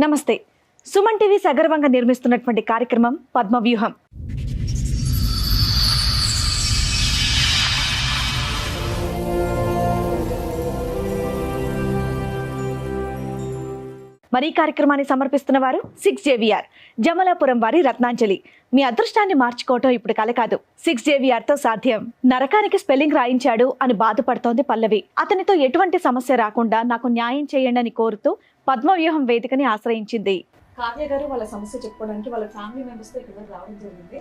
నమస్తే. సుమన్ టీవీ సగర్వంగా నిర్మిస్తున్నటువంటి కార్యక్రమం పద్మవ్యూహం. మరి ఈ కార్యక్రమాన్ని సమర్పిస్తున్న వారు 6JVR జమలాపురం వారి రత్నాంజలి. మీ అదృష్టాన్ని మార్చుకోవటం ఇప్పుడు కల కాదు, 6JVR తో సాధ్యం. నరకానికి స్పెల్లింగ్ రాయించాడు అని బాధపడుతోంది పల్లవి. అతనితో ఎటువంటి సమస్య రాకుండా నాకు న్యాయం చేయండి అని కోరుతూ పద్మవ్యూహం వేదికని ఆశ్రయించింది. కావ్య గారు వాళ్ళ సమస్య చెప్పుకోవడానికి వాళ్ళ ఫ్యామిలీ మెంబర్స్ తో ఇక్కడ రావడం జరిగింది.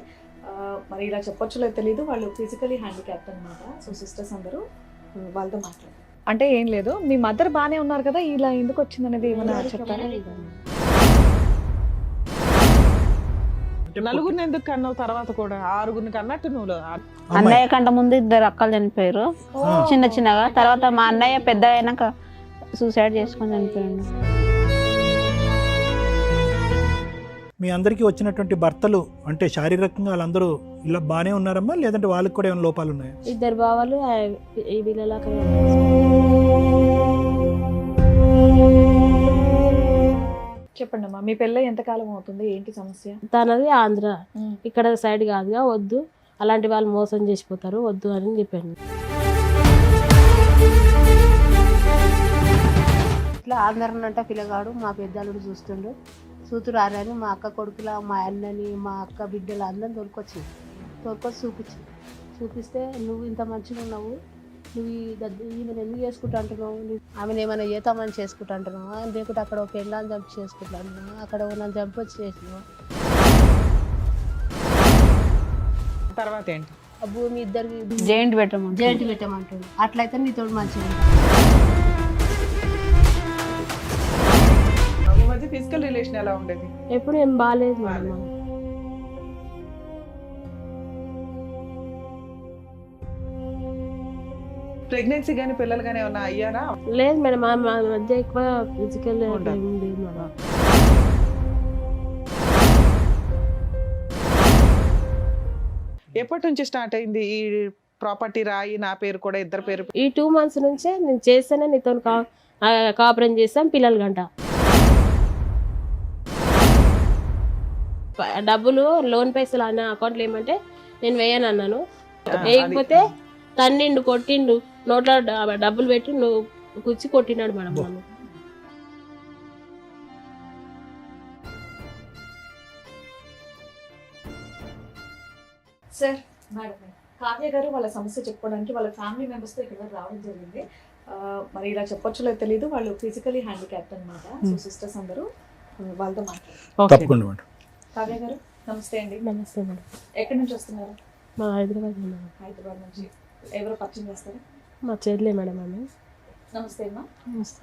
మరి ఇలా చెప్పొచ్చు లేదు తెలీదు, వాళ్ళు ఫిజికలీ హ్యాండిక్యాప్ట్ అనమాట. సో సిస్టర్స్ అందరూ వాళ్ళతో మాట్లాడారు. అంటే ఏం లేదు, మీ మదర్ బానే ఉన్నారు కదా, ఇలా ఎందుకు వచ్చింది అనేది ఏమైనా చెప్తారా? నలుగురిని ఎందుకు కన్నావు? తర్వాత కూడా ఆరుగురిని కన్నట్టు నువ్వు. అన్నయ్య కంట ముందు 2 అక్కలు చనిపోయారు చిన్న చిన్నగా. తర్వాత మా అన్నయ్య పెద్ద అయినాక సూసైడ్ చేసుకొని చనిపోయాడు. మీ అందరికీ వచ్చినటువంటి భర్తలు అంటే శారీరకంగా వాళ్ళందరూ ఇలా బాగానే ఉన్నారమ్మా, లేదంటే వాళ్ళకి కూడా ఏమైనా లోపాలు ఉన్నాయా? 2 బావలు ఈ వీళ్ళ చెప్పండి అమ్మా, మీ పెళ్ళి ఎంతకాలం అవుతుంది, ఏంటి సమస్య? తనది ఆంధ్ర, ఇక్కడ సైడ్ కాదుగా, వద్దు అలాంటి వాళ్ళు మోసం చేసిపోతారు, వద్దు అని చెప్పాను. ఇట్లా ఆంధ్రనంట పిల్లగాడు మా పెద్దలుడు చూస్తుండు, కూతురు ఆరని మా అక్క కొడుకుల మా అన్నని మా అక్క బిడ్డలు అందరిని తోలుకొచ్చి చూపిస్తే నువ్వు ఇంత మంచిగా ఉన్నావు, నువ్వు ఈమెను ఎందుకు చేసుకుంటా అంటున్నావు, ఆమెను ఏమైనా చేతామని చేసుకుంటా అంటున్నావు, లేకుంటే అక్కడ ఒక పెళ్ళాన్ని చంపి చేసుకుంటా అంటున్నావు, అక్కడ నన్ను చంపి వచ్చి చేసినావు. తర్వాత ఏంటి? ఆ భూమి ఇద్దరికి జైంట్ పెట్టమంటుంది. అట్లయితే నీతో మంచిగా ఫిజికల్ రిలేషన్ ఎలా ఉండేది? ఎప్పుడు ఏం బాగాలేదు మేడం. ప్రెగ్నెన్సీ గానీ పిల్లలు గానీ ఏమన్నా అయ్యారా? లేదు మేడం, మా మధ్య ఎక్కువ ఫిజికల్ లేదు మేడం. ఎప్పటి నుంచి స్టార్ట్ అయింది ఈ ప్రాపర్టీ రాయి నా పేరు కూడా ఇద్దరు పేరు? ఈ 2 months నుంచే నేను చేస్తేనే నీతో కాపురం చేస్తాం పిల్లలు గంట. డబ్బులు లోన్ పైసలు అన్న అకౌంట్లో ఏమంటే నేను వేయను అన్నాను. వేయకపోతే తన్నిండు కొట్టిండు, నోట్లో డబ్బులు పెట్టి నువ్వు కుచ్చి కొట్టినాడు మేడం నన్ను. సార్, మేడం, కావ్య గారు వాళ్ళ సమస్య చెప్పుకోవడానికి వాళ్ళ ఫ్యామిలీ మెంబర్స్ తో ఇక్కడ రావడం జరిగింది. మరి ఇలా చెప్పొచ్చు లేదు తెలీదు, వాళ్ళు ఫిజికలీ హ్యాండిక్యాప్ట్ అనమాట. సో సిస్టర్స్ అందరూ వాళ్ళతో మాట్లాడారు. తప్పకుండా మేడం. కావ్య గారు నమస్తే అండి. నమస్తే మేడం. ఎక్కడి నుంచి వస్తున్నారు? మా హైదరాబాద్ నుంచి. ఎవరో పరిచయం చేస్తారా? మా చెల్లె మేడం. ఆమె నమస్తే అమ్మా.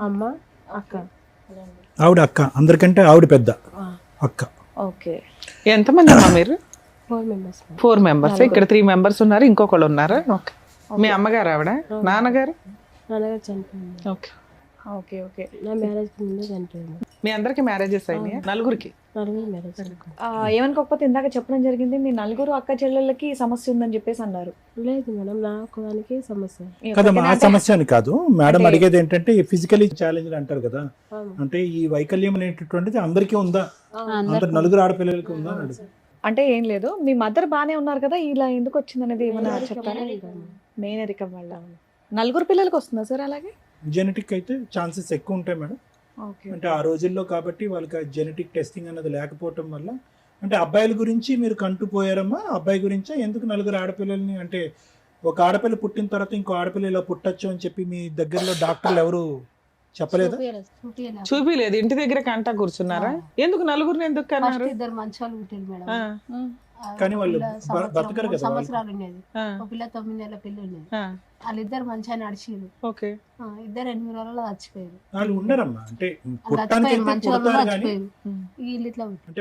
అమ్మ అక్క. ఆవిడ అక్క, అందరికంటే ఆవిడ పెద్ద అక్క. ఓకే. ఎంతమంది అమ్మా మీరు? 4 members. 4 members. ఇక్కడ 3 members ఉన్నారు, ఇంకొకళ్ళు ఉన్నారా? ఓకే. మీ అమ్మగారు ఆవిడ? నాన్నగారు? నాన్నగారు చనిపోయింది. Okay okay okay. నా మ్యారేజ్ కి ముందే చనిపోయింది. మీ అందరికి మ్యారేజెస్ అయినాయి? నలుగురికి మ్యారేజ్. ఏమనుకోకపోతే ఇందాక చెప్పడం జరిగింది, మీ నలుగురు అక్క చెల్లెళ్ళకి సమస్య ఉందని చెప్పేసి అన్నారు. లేదు మేడం, నా ఒక్కదానికి సమస్య కదమ్మా, ఆ సమస్య అని కాదు మేడం. అడిగేది ఏంటంటే ఫిజికలీ ఛాలెంజ్ అంటారు కదా, అంటే ఈ వైకల్యం అనేటటువంటిది అందరికీ ఉందా, అందరు నలుగురు ఆడపిల్లలకి ఉందా అని అడుగు. అంటే ఏం లేదు, మీ మదర్ బానే ఉన్నారు కదా, ఇలా ఎందుకు వచ్చింది అనేది ఏమైనా చెప్తారా? మేనరికం వల్ల. నలుగురు పిల్లలకి వస్తుందా సార్? అలాగే జెనెటిక్ అయితే ఛాన్సెస్ ఎక్కువ ఉంటాయి మేడం. అంటే ఆ రోజుల్లో కాబట్టి వాళ్ళకి జెనెటిక్ టెస్టింగ్ అన్నది లేకపోవటం వల్ల. అంటే అబ్బాయిల గురించి మీరు కంటుపోయారమ్మా, అబ్బాయి గురించా? ఎందుకు నలుగురు ఆడపిల్లల్ని, అంటే ఒక ఆడపిల్ల పుట్టిన తర్వాత ఇంకో ఆడపిల్ల ఇలా పుట్టచ్చు అని చెప్పి మీ దగ్గరలో డాక్టర్లు ఎవరు చెప్పలేదా? చూపిలేదు, ఇంటి దగ్గర కంటా కూర్చున్నారా? ఎందుకు నలుగురిని ఎందుకు కన్నారు? 2 మంచి వాళ్ళు పుట్టారు మేడం. కానీ వాళ్ళు బతకరు కదా. సంవత్సరాలు ఉండేది, ఒక పిల్ల 9 నెలల పిల్ల ఉండేది. వాళ్ళిద్దరు మంచిగా నడిచిరు. ఓకే. 2 8 రోజుల్లో చచ్చిపోయారు. వాళ్ళు ఉండరమ్మా, అంటే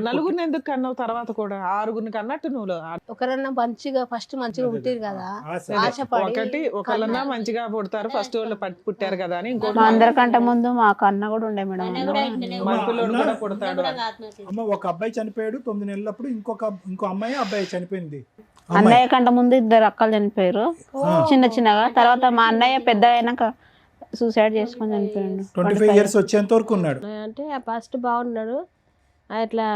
నలుగురిని ఎందుకు కన్నావు? తర్వాత కూడా ఆరుగురిని కన్నట్టు నువ్వు. ఒకరన్నా మంచిగా ఫస్ట్ మంచిగా పుట్టారు కదా, ఒకటి ఒకళ్ళన్నా మంచిగా పుడతారు ఫస్ట్ వాళ్ళు పుట్టారు కదా అని. ఇంకో అందరికంటే ముందు మా అన్న కూడా ఉండే మేడం, పిల్లలు కూడా పుడతాడు. అమ్మ, ఒక అబ్బాయి చనిపోయాడు 9 నెలలప్పుడు, ఇంకో అబ్బాయి చనిపోయింది. అన్నయ్య కంట ముందు 2 అక్కలు చనిపోయారు చిన్న చిన్నగా. తర్వాత మా అన్నయ్య పెద్ద అయినాక సూసైడ్ చేసుకొని చనిపోయిండు 25 ఇయర్స్ వచ్చేంత వరకు ఉన్నాడు. అంటే ఫస్ట్ బాగున్నాడు, ఇట్లా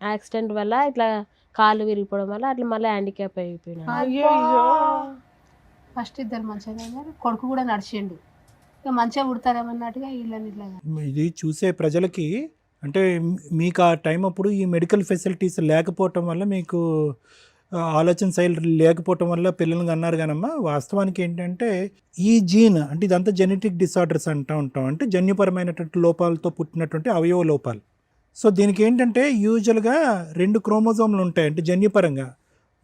యాక్సిడెంట్ వల్ల ఇట్లా కాళ్ళు విరిగిపోవడం వల్ల అట్లా మళ్ళీ హ్యాండిక్యాప్ అయిపోయినాడు. అయ్యో ఫస్ట్ ఇద్దరు మంచిగా ఉన్నారు, కొడుకు కూడా నడిచిండు, ఇక మంచిగా పుడతారేమన్నట్టుగా వీళ్ళని ఇట్లా. ఇది చూసే ప్రజలకి అంటే మీకు ఆ టైం అప్పుడు ఈ మెడికల్ ఫెసిలిటీస్ లేకపోవటం వల్ల మీకు ఆలోచన శైలి లేకపోవటం వల్ల పిల్లల్ని అన్నారు కానమ్మా, వాస్తవానికి ఏంటంటే ఈ జీన్ అంటే ఇదంతా జెనెటిక్ డిసార్డర్స్ అంటూ ఉంటాం, అంటే జన్యుపరమైనటువంటి లోపాలతో పుట్టినటువంటి అవయవ లోపాలు. సో దీనికి ఏంటంటే యూజువల్గా 2 క్రోమోజోమ్లు ఉంటాయి, అంటే జన్యుపరంగా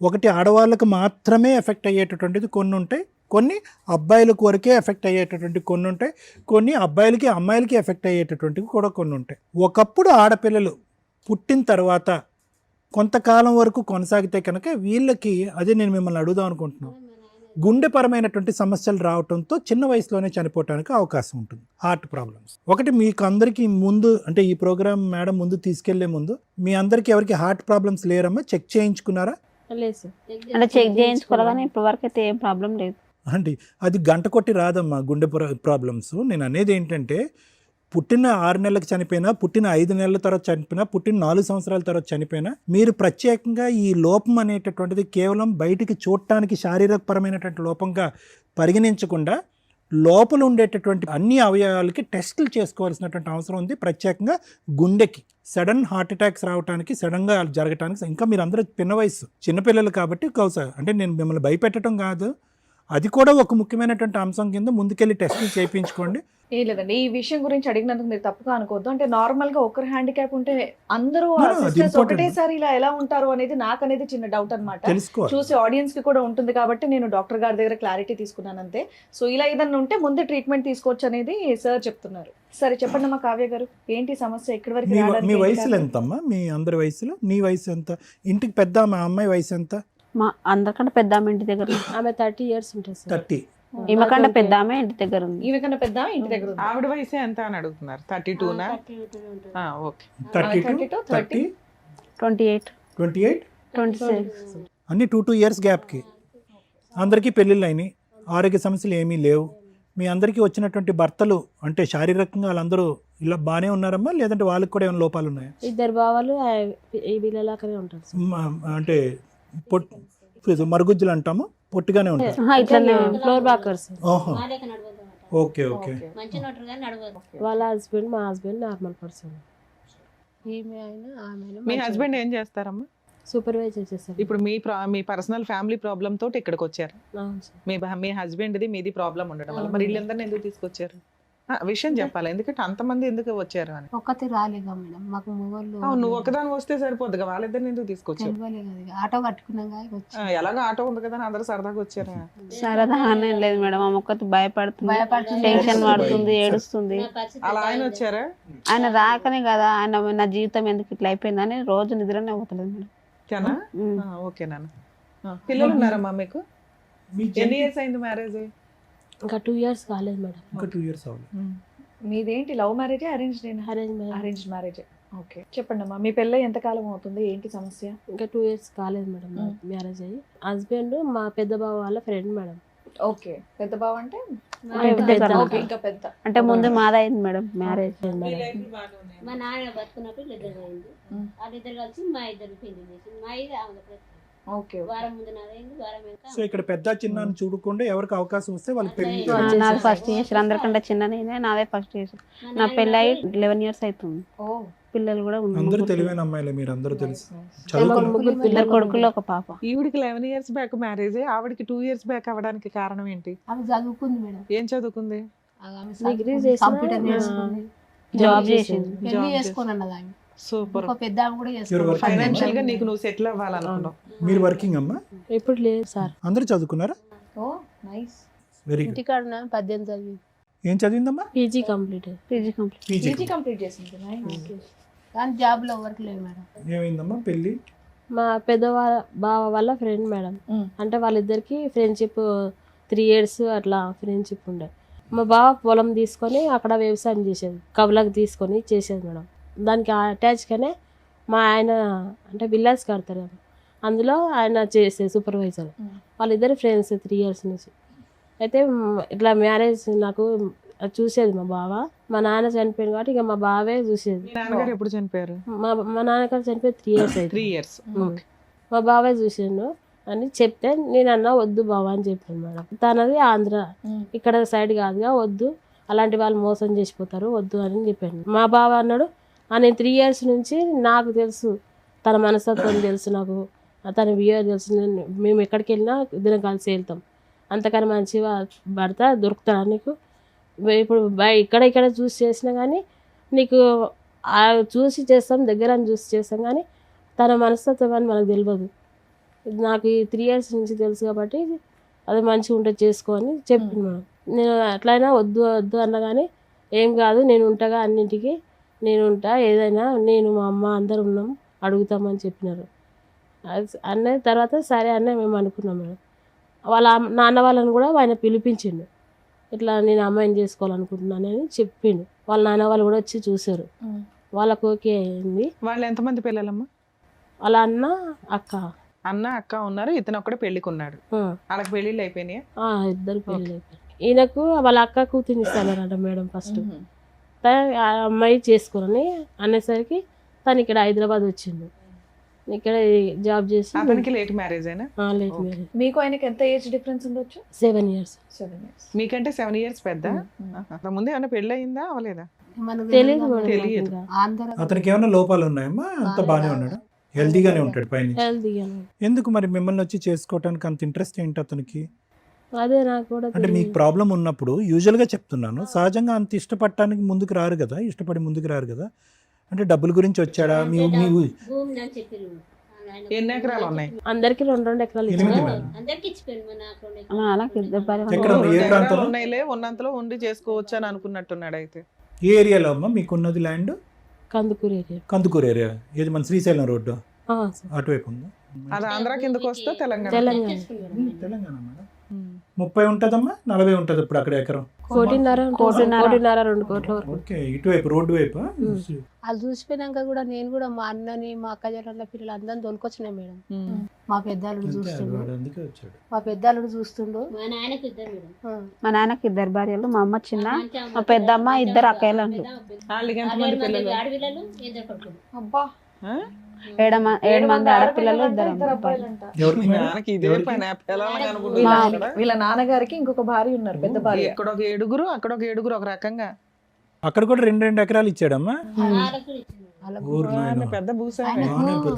ఒకటి ఆడవాళ్ళకు మాత్రమే ఎఫెక్ట్ అయ్యేటటువంటిది కొన్ని ఉంటాయి, కొన్ని అబ్బాయిలకు వరకే ఎఫెక్ట్ అయ్యేటటువంటి కొన్ని ఉంటాయి, కొన్ని అబ్బాయిలకి అమ్మాయిలకి ఎఫెక్ట్ అయ్యేటటువంటివి కూడా కొన్ని ఉంటాయి. ఒకప్పుడు ఆడపిల్లలు పుట్టిన తర్వాత కొంతకాలం వరకు కొనసాగితే కనుక వీళ్ళకి, అదే నేను మిమ్మల్ని అడుగుదాం అనుకుంటున్నాను, గుండెపరమైనటువంటి సమస్యలు రావడంతో చిన్న వయసులోనే చనిపోవడానికి అవకాశం ఉంటుంది. హార్ట్ ప్రాబ్లమ్స్ ఒకటి మీకు అందరికీ ముందు, అంటే ఈ ప్రోగ్రామ్ మేడం ముందు తీసుకెళ్లే ముందు మీ అందరికీ ఎవరికి హార్ట్ ప్రాబ్లమ్స్ లేరమ్మా? చెక్ చేయించుకున్నారా? లేదు సార్, అంటే చెక్ చేయించుకోవాలి కానీ ఇప్పటి వరకు అయితే ఏం ప్రాబ్లం లేదు. అంటే అది గంట కొట్టి రాదమ్మా గుండె ప్రాబ్లమ్స్. నేను అనేది ఏంటంటే పుట్టిన 6 నెలలకు చనిపోయినా, పుట్టిన 5 నెలల తర్వాత చనిపోయినా, పుట్టిన 4 సంవత్సరాల తర్వాత చనిపోయినా, మీరు ప్రత్యేకంగా ఈ లోపం అనేటటువంటిది కేవలం బయటికి చూడటానికి శారీరకపరమైనటువంటి లోపంగా పరిగణించకుండా లోపల ఉండేటటువంటి అన్ని అవయవాలకి టెస్టులు చేసుకోవాల్సినటువంటి అవసరం ఉంది. ప్రత్యేకంగా గుండెకి సడన్ హార్ట్ అటాక్స్ రావడానికి, సడన్గా జరగటానికి, ఇంకా మీరు అందరూ చిన్న వయసు చిన్నపిల్లలు కాబట్టి అంటే నేను మిమ్మల్ని భయపెట్టడం కాదు, అది కూడా ఒక ముఖ్యమైనటువంటి అంశం కింద ముందుకెళ్ళి టెస్టులు చేయించుకోండి. ఏం లేదండి, ఈ విషయం గురించి అడిగినందుకు మీరు తప్పుగా అనుకోవద్దు. అంటే నార్మల్ గా ఒకరు హ్యాండిక్యాప్ ఉంటే అందరూ No, అది సిస్టర్స్ important. ఒకటేసారి ఇలా ఎలా ఉంటారు అనేది నాకు అనేది చిన్న డౌట్ అన్నమాట. తెలుసుకోవాలి. చూసి ఆడియన్స్ కి కూడా ఉంటుంది కాబట్టి నేను డాక్టర్ గారి దగ్గర క్లారిటీ తీసుకున్నాను అంతే. సో ఇలా ఏదన్నా ఉంటే ముందే ట్రీట్మెంట్ తీసుకోవచ్చు అనేది సార్ చెప్తున్నారు. సరే చెప్పండి అమ్మా కావ్య గారు, ఏంటి సమస్య? ఎక్కడి వరకు రావడానికి మీ ఏంటి వయసులో కారణం? ఎంతమ్మా? మీ అందరి వయసులో నీ వయసు ఎంత? ఇంటికి పెద్ద మా అమ్మాయి వయసు ఎంత? మా అందరికంటే పెద్ద ఆమె ఇంటి దగ్గర ఉంది. ఆమె 30 years ఉంటుంది సార్. 30. ఈమె కంటే పెద్ద ఆమె ఇంటి దగ్గర ఉంది. ఈమె కన్నా పెద్ద ఇంటి దగ్గర ఉంది. ఆవిడ వయసు ఎంత అని అడుగుతున్నారు? 32నా? ఓకే. 32, 30, 28 28, 26 అన్ని 2 years గ్యాప్కి అందరికీ పెళ్ళిళ్ళు అయినాయి, ఆరోగ్య సమస్యలు ఏమీ లేవు. మీ అందరికీ వచ్చినటువంటి భర్తలు అంటే శారీరకంగా వాళ్ళందరూ ఇలా బాగానే ఉన్నారమ్మా, లేదంటే వాళ్ళకి కూడా ఏమైనా లోపాలు ఉన్నాయా? ఇద్దరు బావాలు ఈ వీళ్ళలాగానే ఉంటారు సార్. అంటే మరుగుజ్జులు అంటాము, పొట్టిగానే ఉంటారు. ఇట్లనే ఫ్లోర్ బాకర్స్. ఓహో, ఓకే ఓకే. వాళ్ళ హస్బెండ్ మా హస్బెండ్ నార్మల్ పర్సన్. ఈమె అయినా ఆమె మీ హస్బెండ్ ఏం చేస్తారమ్మా? సూపర్వైజర్ చేస్తారు. ఇప్పుడు మీ పర్సనల్ ఫ్యామిలీ ప్రాబ్లమ్ తోటి ఇక్కడికి వచ్చారు. అవును సార్. మీ హస్బెండ్ది మీది ప్రాబ్లం ఉండడం వల్ల మరి వీళ్ళందరినీ ఎందుకు తీసుకొచ్చారు? విషయం చెప్పాలి, ఎందుకంటే అంతమంది ఎందుకు వచ్చారు అని. ఒక్కటి రాలేగా మేడం, మాకు మొగోళ్ళు నువ్వు ఒకదాని వస్తే సరిపోద్దుగా, వాళ్ళిద్దరిని ఎందుకు తీసుకొచ్చారు? తెలియలేదు. ఆటో కట్టుకున్నాం వచ్చి ఎలాగో ఆటో ఉంది కదా అని అందరూ సరదాగా వచ్చారా? సరదా అనేది లేదు మేడం. ఆమె ఒక్కటి భయపడుతుంది, టెన్షన్ పడుతుంది, ఏడుస్తుంది. అలా ఆయన వచ్చారా? ఆయన రాకనే కదా, ఆయన నా జీవితం ఎందుకు ఇట్లా అయిపోయిందని రోజు నిద్రనే పోతలేదు మేడం. తనా? ఓకే నాన్న. పిల్లలు ఉన్నారమ్మా మీకు? ఎన్ని ఇయర్స్ అయింది మ్యారేజ్? ఇంకా 2 years కాలేదు మేడం. ఇంకా 2 years అవ్వాలి. మీదేంటి లవ్ మ్యారేజే అరేంజ్ మ్యారేజ్? ఓకే చెప్పండి అమ్మా, మీ పెళ్ళి ఎంత కాలం అవుతుంది? ఏంటి సమస్య? ఇంకా 2 years కాలేదు మేడం మ్యారేజ్ అయ్యి. హస్బెండ్ మా పెద్ద బావ వాళ్ళ ఫ్రెండ్ మేడం. ఓకే, పెద్ద బావ అంటే దగ్గర ఇంకా పెద్ద. అంటే ముందు మాదైంది మేడం మ్యారేజ్. మా నాన్న బతుకున్నప్పుడు ఇద్దరు అయింది, వాళ్ళిద్దరు కలిసి మా ఇద్దరు పెళ్లి చేసింది. మా ఇది ఆమె ఓకే, వారం ముందు నాదైంది, వారం వెనక సో ఇక్కడ పెద్ద చిన్న అని చూడకుండా ఎవరికి అవకాశం వస్తే వాళ్ళకి పెళ్లి నాది ఫస్ట్ చేసారు, అందరికంటే చిన్న నేనే, నాదే ఫస్ట్ చేసారు. నా పెళ్ళి అయ్యి 11 years అవుతుంది. ఓ పిల్లలు కూడా అందరూ తెలివైన అమ్మాయిలే, మీరు అందరూ తెలుసు చదువుకున్నారు. 2 కొడుకులు 1 పాప. ఈవిడికి 11 years బ్యాక్ మ్యారేజ్, ఆవిడకి 2 years బ్యాక్ అవ్వడానికి కారణం ఏంటి? ఆమె చదువుకుంది మేడం. ఏం చదువుకుంది? డిగ్రీ చేసి కంప్యూటర్ నేర్చుకుంది, జాబ్ చేసింది. పెళ్లి చేసుకొని అన్నది ఆమె. సూపర్. ఒక పెద్ద ఆమె కూడా You're చేసుకుంది. working, ఫైనాన్షియల్ గా నీకు నువ్వు సెటిల్ అవ్వాలనుకున్నావు. మీరు వర్కింగ్ అమ్మా? ఇప్పుడు లేదు సార్. అందరూ చదువుకున్నారా? Oh nice. Very good. ఇంటికాడ 18 చదివి ఏం చదివిందమ్మా? PG complete. PG complete. PG complete చేసింది. కానీ జాబ్ లో వర్క్ లేదు మేడం. ఏమైందమ్మా పెళ్లి? మా పెద్ద బావ వాళ్ళ ఫ్రెండ్ మేడం. అంటే వాళ్ళిద్దరికి ఫ్రెండ్షిప్ 3 years అట్లా ఫ్రెండ్షిప్ ఉండే. మా బావ పొలం తీసుకొని అక్కడ వ్యవసాయం చేసేది, కవులకు తీసుకొని చేసేది మేడం. దానికి అటాచ్గానే మా ఆయన అంటే బిల్లాస్ కడతారు, అందులో ఆయన చేసే సూపర్వైజర్. వాళ్ళిద్దరు ఫ్రెండ్స్ 3 years నుంచి. అయితే ఇట్లా మ్యారేజ్ నాకు చూసేది మా బావ. మా నాన్న చనిపోయింది కాబట్టి ఇక మా బావే చూసేది. మీ నాన్నగారు ఎప్పుడు చనిపోయారు? మా నాన్నగారు చనిపోయి 3 years అయితే 3 years. మా బావే చూసిండు అని చెప్తే నేను అన్నా వద్దు బావ అని చెప్పాను మేడం. తనది ఆంధ్ర, ఇక్కడ సైడ్ కాదుగా, వద్దు అలాంటి వాళ్ళు మోసం చేసిపోతారు వద్దు అని చెప్పాను. మా బావ అన్నాడు నేను 3 years నుంచి నాకు తెలుసు, తన మనస్తత్వం తెలుసు, నాకు తన బిహేవియర్ తెలుసు, మేము ఎక్కడికి వెళ్ళినా ఇద్దరం కలిసి వెళ్తాం, అంతకని మంచిగా భర్త దొరుకుతాడా నీకు? ఇప్పుడు ఇక్కడ చూసి చేసినా కానీ నీకు చూసి చేస్తాం, దగ్గర చూసి చేస్తాం, కానీ తన మనస్తత్వం అని మనకు తెలియదు. నాకు ఈ 3 years నుంచి తెలుసు కాబట్టి అది మంచిగా ఉంటే చేసుకో అని చెప్పింది మేడం. నేను అట్లయినా వద్దు వద్దు అన్నా కానీ ఏం కాదు, నేను ఉంటాగా, అన్నింటికి నేను ఉంటా, ఏదైనా నేను మా అమ్మ అందరు ఉన్నాం అడుగుతామని చెప్పినారు. అన్న తర్వాత సరే అన్న మేము అనుకున్నాం మేడం. వాళ్ళ నాన్న వాళ్ళని కూడా ఆయన పిలిపించిండు, ఇట్లా నేను అమ్మాయిని చేసుకోవాలనుకుంటున్నాను అని చెప్పిండు. వాళ్ళ నాన్న వాళ్ళు కూడా వచ్చి చూసారు, వాళ్ళకు ఓకే అయింది. వాళ్ళు ఎంతమంది పిల్లలమ్మా? వాళ్ళ అన్న అక్క. అన్న అక్క ఉన్నారు, ఇతను ఒక్కడే పెళ్లికి ఉన్నాడు. వాళ్ళకి పెళ్లిళ్ళు అయిపోయినాయి? ఇద్దరు పెళ్ళి అయిపోయి. ఈయనకు వాళ్ళ అక్క కూతుర్ని ఇస్తానంట మేడం. ఫస్ట్ ఆ అమ్మాయి చేసుకోరని అనేసరికి తను ఇక్కడ హైదరాబాద్ వచ్చిండు, ఇక్కడ జాబ్ చేసి. అతనికి లేట్ మ్యారేజ్ అయినా? Late marriage. మీకు ఆయనకి ఎంత ఏజ్ డిఫరెన్స్ ఉండొచ్చు? 7 years. 7 years. మీకంటే 7 years పెద్ద. ముందే ఏమైనా పెళ్ళి అయిందా అవలేదా? తెలియదు మేడం. తెలియదు. అతనికి ఏమైనా లోపాలు ఉన్నాయమ్మా? అంత బాగానే ఉన్నాడు, హెల్దీగానే ఉంటాడు పైన. హెల్తీగానే. ఎందుకు మరి మిమ్మల్ని వచ్చి చేసుకోవటానికి అంత ఇంట్రెస్ట్ ఏంటి అతనికి? అదే నాకు కూడా అంటే మీకు ప్రాబ్లం ఉన్నప్పుడు యూజువల్గా చెప్తున్నాను, సహజంగా అంత ఇష్టపడటానికి ముందుకు రారు కదా, ఇష్టపడి ముందుకు రారు కదా. అంటే డబ్బుల గురించి వచ్చాడా? మీ భూమి నాకు చెప్పారు. ఎన్ని ఎకరాలు ఉన్నాయి? అందరికి 2 ఎకరాలు ఎనిమిది ఇచ్చారు. మేడం. అందరికి ఇచ్చిపోయాను. మా నాకు 2 మా వాళ్ళకి ఇద్దరు భార్య ఎక్కడ? ఓ, ఏ 2 ప్రాంతంలో? ఎకరాలు ఉన్నాయిలే, ఉన్నంతలో ఉండి చేసుకోవచ్చు అని అనుకున్నట్టున్నాడు. అయితే ఏ ఏరియాలో అమ్మా మీకున్నది land? Kandukur area. Kandukur area. ఏది మన శ్రీశైలం రోడ్డు అటువైపు ఉందా? అది ఆంధ్ర కిందకు వస్తే తెలంగాణ? తెలంగాణ. తెలంగాణ మేడం. 30 ఉంటుందమ్మా, 40 ఉంటుంది ఇప్పుడు అక్కడ ఎకరం. 1.5 2 కోట్ల వరకు. ఓకే, ఇటువైపు రోడ్డు వైపు. అది చూసిపోయినాక కూడా నేను కూడా మా అన్నని మా అక్క చెల్లెళ్ళ పిల్లలు అందరిని తోలుకొచ్చినా మేడం. మా పెద్దాలుడు చూస్తుండు, అందుకే వచ్చాడు. మా పెద్దాలుడు చూస్తుండు. మా నాయనకు 2 మేడం. మా నాన్నకి 2 భార్యలు, మా అమ్మ చిన్న, మా పెద్దమ్మ 2 అక్కయ్యలు. వాళ్ళకి ఎంతమంది పిల్లలు? ఆడపిల్లలు 2 కొడుకులు. అబ్బా, 7 మంది ఆడపిల్లలు, 2 అబ్బాయిలు. ఎవరికి మేడం? నాన్నకి ఇదే పని పిల్లలని వీళ్ళ అనుకుంటున్నాడు. వీళ్ళ నాన్నగారికి ఇంకొక భార్య ఉన్నారు, పెద్ద భార్య. ఇక్కడ ఒక 7, అక్కడ ఒక 7 ఒక రకంగా. అక్కడ కూడా 2 ఎకరాలు ఇచ్చాడమ్మా. వాళ్ళకు ఇచ్చింది. వాళ్ళకు ఊరు నాయన. పెద్ద భూసారి. ఆయనకు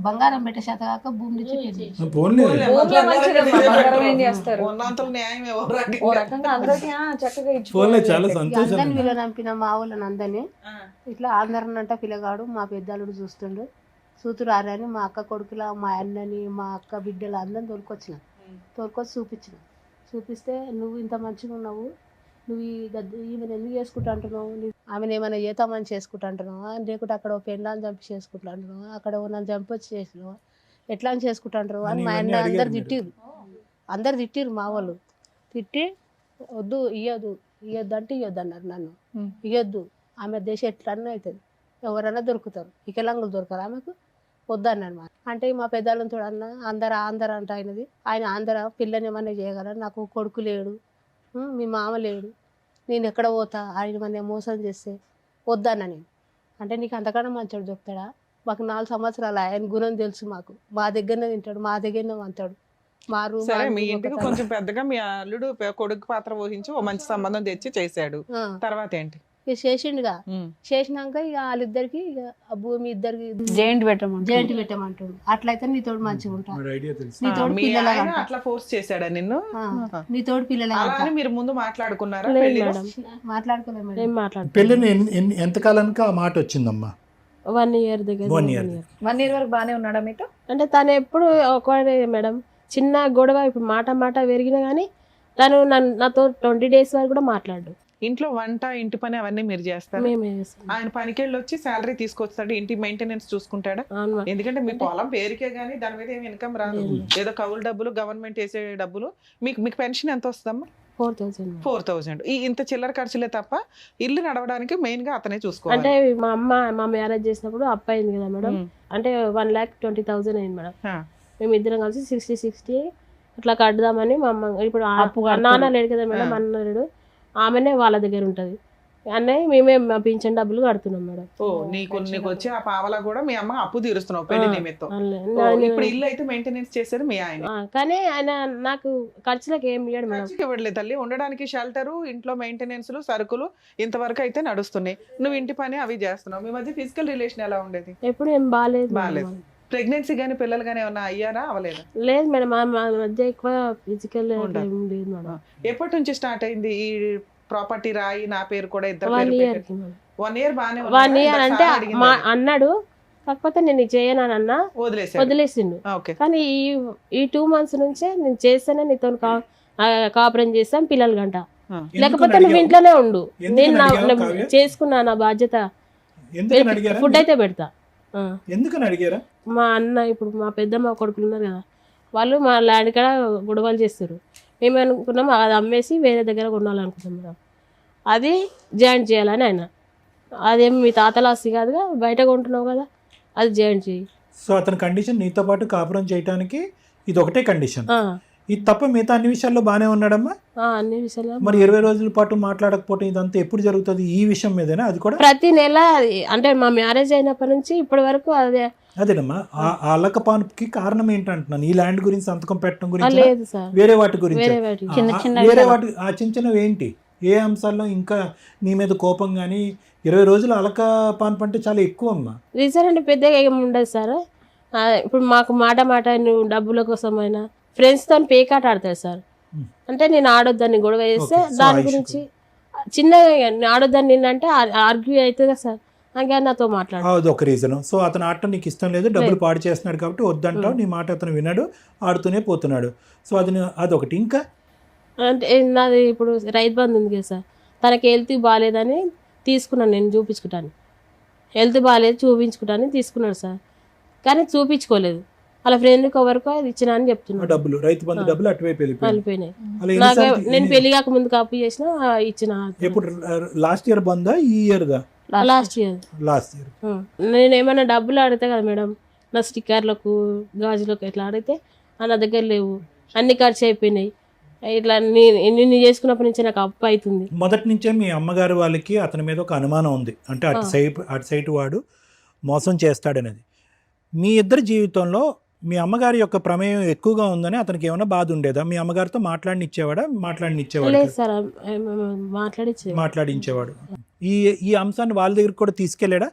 బంగారం పెట్టే శాత కాక భూమి నుంచి పెళ్లి. పోన్లే. భూమిలో మంచిదమ్మా, బంగారం ఏం చేస్తారు? ఉన్నంతలో న్యాయం ఓ రకంగా అందరికీ చక్కగా పోన్లే, ఇచ్చుకోవాలి. చాలా సంతోషం. అందరిని వీళ్ళని నంపిన మా వాళ్ళని అందరినీ ఇట్లా ఆంధ్రనంట పిల్లగాడు మా పెద్దాలుడు చూస్తుండు. సూతురు ఆరని మా అక్క కొడుకుల, మా అన్నని, మా అక్క బిడ్డలు అందరిని తోలుకొచ్చిన. తోలుకొచ్చి చూపిస్తే నువ్వు ఇంత మంచిగా ఉన్నావు, నువ్వు ఈమెను ఎందుకు చేసుకుంటా అంటున్నావు, ఆమెను ఏమైనా చేతామని చేసుకుంటా అంటున్నావా, లేకుంటే అక్కడ ఓ పెళ్ళాన్ని చంపి చేసుకుంటా అంటున్నావా, అక్కడ నన్ను చంపి వచ్చి చేసినావా, ఎట్లా అని చేసుకుంటా అంటున్నావు అని మా అన్న అందరు తిట్టిరు మా వాళ్ళు. తిట్టి వద్దు ఇయ్యొద్దు అంటే ఇయ్యొద్దు అన్నారు నన్ను. ఇయ్యొద్దు, ఆమె దేశం ఎట్లన్నా అవుతుంది, ఎవరైనా దొరుకుతారు, వికలాంగులు దొరకరు, ఆమెకు వద్దన్నాను. అంటే మా పెద్దలతో అన్న ఆంధ్ర అంట ఆయన ఆంధ్ర పిల్లని ఏమన్నా చేయగలరు, నాకు కొడుకు లేడు, మీ మామ లేడు, నేను ఎక్కడ పోతా, ఆయన మన మోసం చేస్తే వద్దన్నా నేను. అంటే నీకు అంతకన్నా మంచోడు చెప్తాడా, మాకు 4 సంవత్సరాలు ఆయన గుణం తెలుసు, మాకు మా దగ్గరనే తింటాడు, మా దగ్గరనే వంతాడు. సరే, మీ ఇంటికి కొంచెం పెద్దగా మీ అల్లుడు కొడుకు పాత్ర వహించి ఓ మంచి సంబంధం తెచ్చి చేశాడు. తర్వాత ఏంటి? ఇక చేసిండుగా. చేసినాక ఇక వాళ్ళిద్దరికి ఇక ఆ భూమి ఇద్దరికి జాయింట్ పెట్టమంటాడు. అట్లయితే నీతోడు మంచిగా ఉంటా, మరి ఐడియా తెలుసు. నీతోడు మీ పిల్లల ఆయన అట్లా ఫోర్స్ చేశాడా నిన్ను? నీతోడు పిల్లల అలా అని మీరు ముందు మాట్లాడుకున్నారా? లేదు పెళ్లిలో? మేడం, మాట్లాడుకోలేదు మేడం. ఏం మాట్లాడు. పెళ్ళిని ఎంతకాలానికి ఆ మాట వచ్చిందమ్మా? 1 year దగ్గర. 1 year. 1 year వరకు బానే ఉన్నాడా మీతో? అంటే తను ఎప్పుడు ఒకడే మేడం, చిన్న గొడవ ఇప్పుడు మాట పెరిగినా కానీ తను నాతో 20 days వరకు కూడా మాట్లాడు. ఇంట్లో వంట, ఇంటి పని అవన్నీ మీరు చేస్తారు? మేమే చేస్తాం. ఆయన పనికి వెళ్ళి వచ్చి శాలరీ తీసుకొస్తాడు, ఇంటి మెయింటెనెన్స్ చూసుకుంటాడా? అవును. ఎందుకంటే మీ పొలం పేరుకే గానీ దాని మీద ఏమి ఇన్కమ్ రాదు, ఏదో కౌలు డబ్బులు, గవర్నమెంట్ వేసే డబ్బులు. మీకు పెన్షన్ ఎంత వస్తుందమ్మా? 4,000. 4,000. ఇంత చిల్లర ఖర్చులే తప్ప ఇల్లు నడవడానికి మెయిన్ గా అతనే చూసుకోవాలి. అంటే మా మ్యారేజ్ చేసినప్పుడు అప్పు అయింది కదా మేడం, అంటే 1,20,000 అయింది మేడం. మేము ఇద్దరం కలిసి 60 అట్లా కడదామని మా అమ్మ ఇప్పుడు అప్పు కడుతుర్రు. నాన్న లేడు కదా మేడం, అన్న లేడు, ఆమెనే వాళ్ళ దగ్గర ఉంటది. అన్నయ్య మేమే మా పింఛన్ డబ్బులు కడుతున్నాం మేడం. ఓ నీకు వచ్చే ఆ పావలా కూడా మీ అమ్మ అప్పు తీరుస్తున్నావు పెళ్లి నిమిత్తం. ఓ, ఇప్పుడు ఇల్లు అయితే మెయింటెనెన్స్ చేసేది మీ ఆయన. కానీ ఆయన నాకు ఖర్చులకు ఏం ఇయ్యాడు మేడం. ఖర్చుకి ఇవ్వట్లేదు తల్లి, ఉండడానికి షెల్టరు, ఇంట్లో మెయింటెనెన్స్, సరుకులు ఇంతవరకు అయితే నడుస్తున్నాయి. నువ్వు ఇంటి పని అవి చేస్తున్నావు. మీ మధ్య ఫిజికల్ రిలేషన్ ఎలా ఉండేది? ఎప్పుడు ఏం బాగాలేదు బాగాలేదు. ప్రెగ్నెన్సీ గానీ పిల్లలు గానీ ఏమన్నా అయ్యారా అవలేదా? లేదు మేడం, మా మధ్య ఎక్కువ ఫిజికల్ ఏం లేదు మేడం. ఎప్పటి నుంచి స్టార్ట్ అయింది ఈ ప్రాపర్టీ రాయి నా పేరు కూడా ఇద్దరు 1 పేరు year పెట్టారు? కి మేడం. 1 year బానే 1 year అంటే మా అన్నాడు, కాకపోతే నేను ఇది చేయను అని అన్నా, వదిలేసిండు. ఓకే. కానీ ఈ 2 months నుంచే నేను చేస్తేనే నీతో కాపురం చేస్తాను పిల్లలు గంట, లేకపోతే నువ్వు ఇంట్లోనే ఉండు, నేను చేసుకున్నా నా బాధ్యత, ఫుడ్ అయితే పెడతా. ఎందుకని అడిగారా? మా అన్న ఇప్పుడు మా పెద్దమ్మ కొడుకులు ఉన్నారు కదా, వాళ్ళు మా ల్యాండ్ కాడ గొడవలు చేస్తారు. మేము అనుకున్నాం అది అమ్మేసి వేరే దగ్గర కొనాలనుకున్నాం మేడం. అది జాయింట్ చేయాలని ఆయన, అదేం మీ తాతల ఆస్తి కాదుగా, బయట కొంటున్నావు కదా, అది జాయింట్ చేయి. సో అతని కండిషన్ నీతో పాటు కాపురం చేయడానికి ఇది ఒకటే కండిషన్. ఇది తప్ప మిగతా అన్ని విషయాల్లో బాగానే ఉన్నాడమ్మా? అన్ని విషయాలు. మరి 20 రోజుల పాటు మాట్లాడకపోవటం ఇదంతా ఎప్పుడు జరుగుతుంది? ఈ విషయం మీదేనా? అది కూడా ప్రతి నెల, అంటే మా మ్యారేజ్ అయినప్పటి నుంచి ఇప్పటి వరకు అదే. అదేనమ్మా, ఆ అలకపానుకి కారణం ఏంటంటున్నాను. ఈ ల్యాండ్ గురించి సంతకం పెట్టడం గురించి లేదు సార్, వేరే వాటి గురించి, వేరే వాటి వేరే వాటి ఆ చిన్న చిన్నవి ఏంటి? ఏ అంశాల్లో ఇంకా నీ మీద కోపం కానీ? 20 రోజులు అలకపాను అంటే చాలా ఎక్కువ అమ్మా. రీజన్ అంటే పెద్దగా ఏమి ఉండదు సార్. ఇప్పుడు మాకు మాట నువ్వు డబ్బుల కోసమైనా ఫ్రెండ్స్తో పేకాట ఆడతాడు సార్. అంటే నేను ఆడొద్దని గొడవ చేస్తే దాని గురించి చిన్నగా ఆడొద్దని నిన్నంటే ఆర్గ్యూ అవుతుంది కదా సార్, ఇంకా నాతో మాట్లాడు. అది ఒక రీజన్. సో అతను ఆడటం నీకు ఇష్టం లేదు, డబ్బులు పాడు చేస్తున్నాడు కాబట్టి వద్దంటావు. నీ మాట అతను విన్నాడు, ఆడుతూనే పోతున్నాడు. సో అదొకటి. ఇంకా అంటే నాది ఇప్పుడు రైతు బంధు ఉంది కదా సార్, తనకి హెల్త్ బాగాలేదని తీసుకున్నాను నేను చూపించుకుంటాను. హెల్త్ బాగాలేదు చూపించుకుంటాను తీసుకున్నాడు సార్, కానీ చూపించుకోలేదు. వాళ్ళ ఫ్రెండ్కి ఎవరికో అది ఇచ్చిన అని చెప్తున్నాడు. డబ్బులు, రైతు బంధు డబ్బులు అటువైపు వెళ్ళిపోయినాయి. నాకు నేను పెళ్లి కాక ముందు అప్పు చేసిన ఇచ్చిన. ఎప్పుడు? లాస్ట్ ఇయర్ బందా ఈ ఇయర్ దా? Last year. నేను ఏమైనా డబ్బులు అడిగితే కదా మేడం, నా స్టిక్కర్లకు గాజులకు ఇట్లా అడిగితే నా దగ్గర లేవు, అన్ని ఖర్చు అయిపోయినాయి. ఇట్లా నేను చేసుకున్నప్పటి నుంచి నాకు అప్పు అవుతుంది. మొదటి నుంచే మీ అమ్మగారు వాళ్ళకి అతని మీద ఒక అనుమానం ఉంది, అంటే అటు సైడ్ వాడు మోసం చేస్తాడనేది. మీ ఇద్దరి జీవితంలో మీ అమ్మగారి యొక్క ప్రమేయం ఎక్కువగా ఉందని అతనికి ఏమైనా బాధ ఉండేదా? మీ అమ్మగారితో మాట్లాడించేవాడు? లేదు సార్, మాట్లాడించేవాడు. ఈ అంశాన్ని వాళ్ళ దగ్గరికి కూడా తీసుకెళ్ళాడా?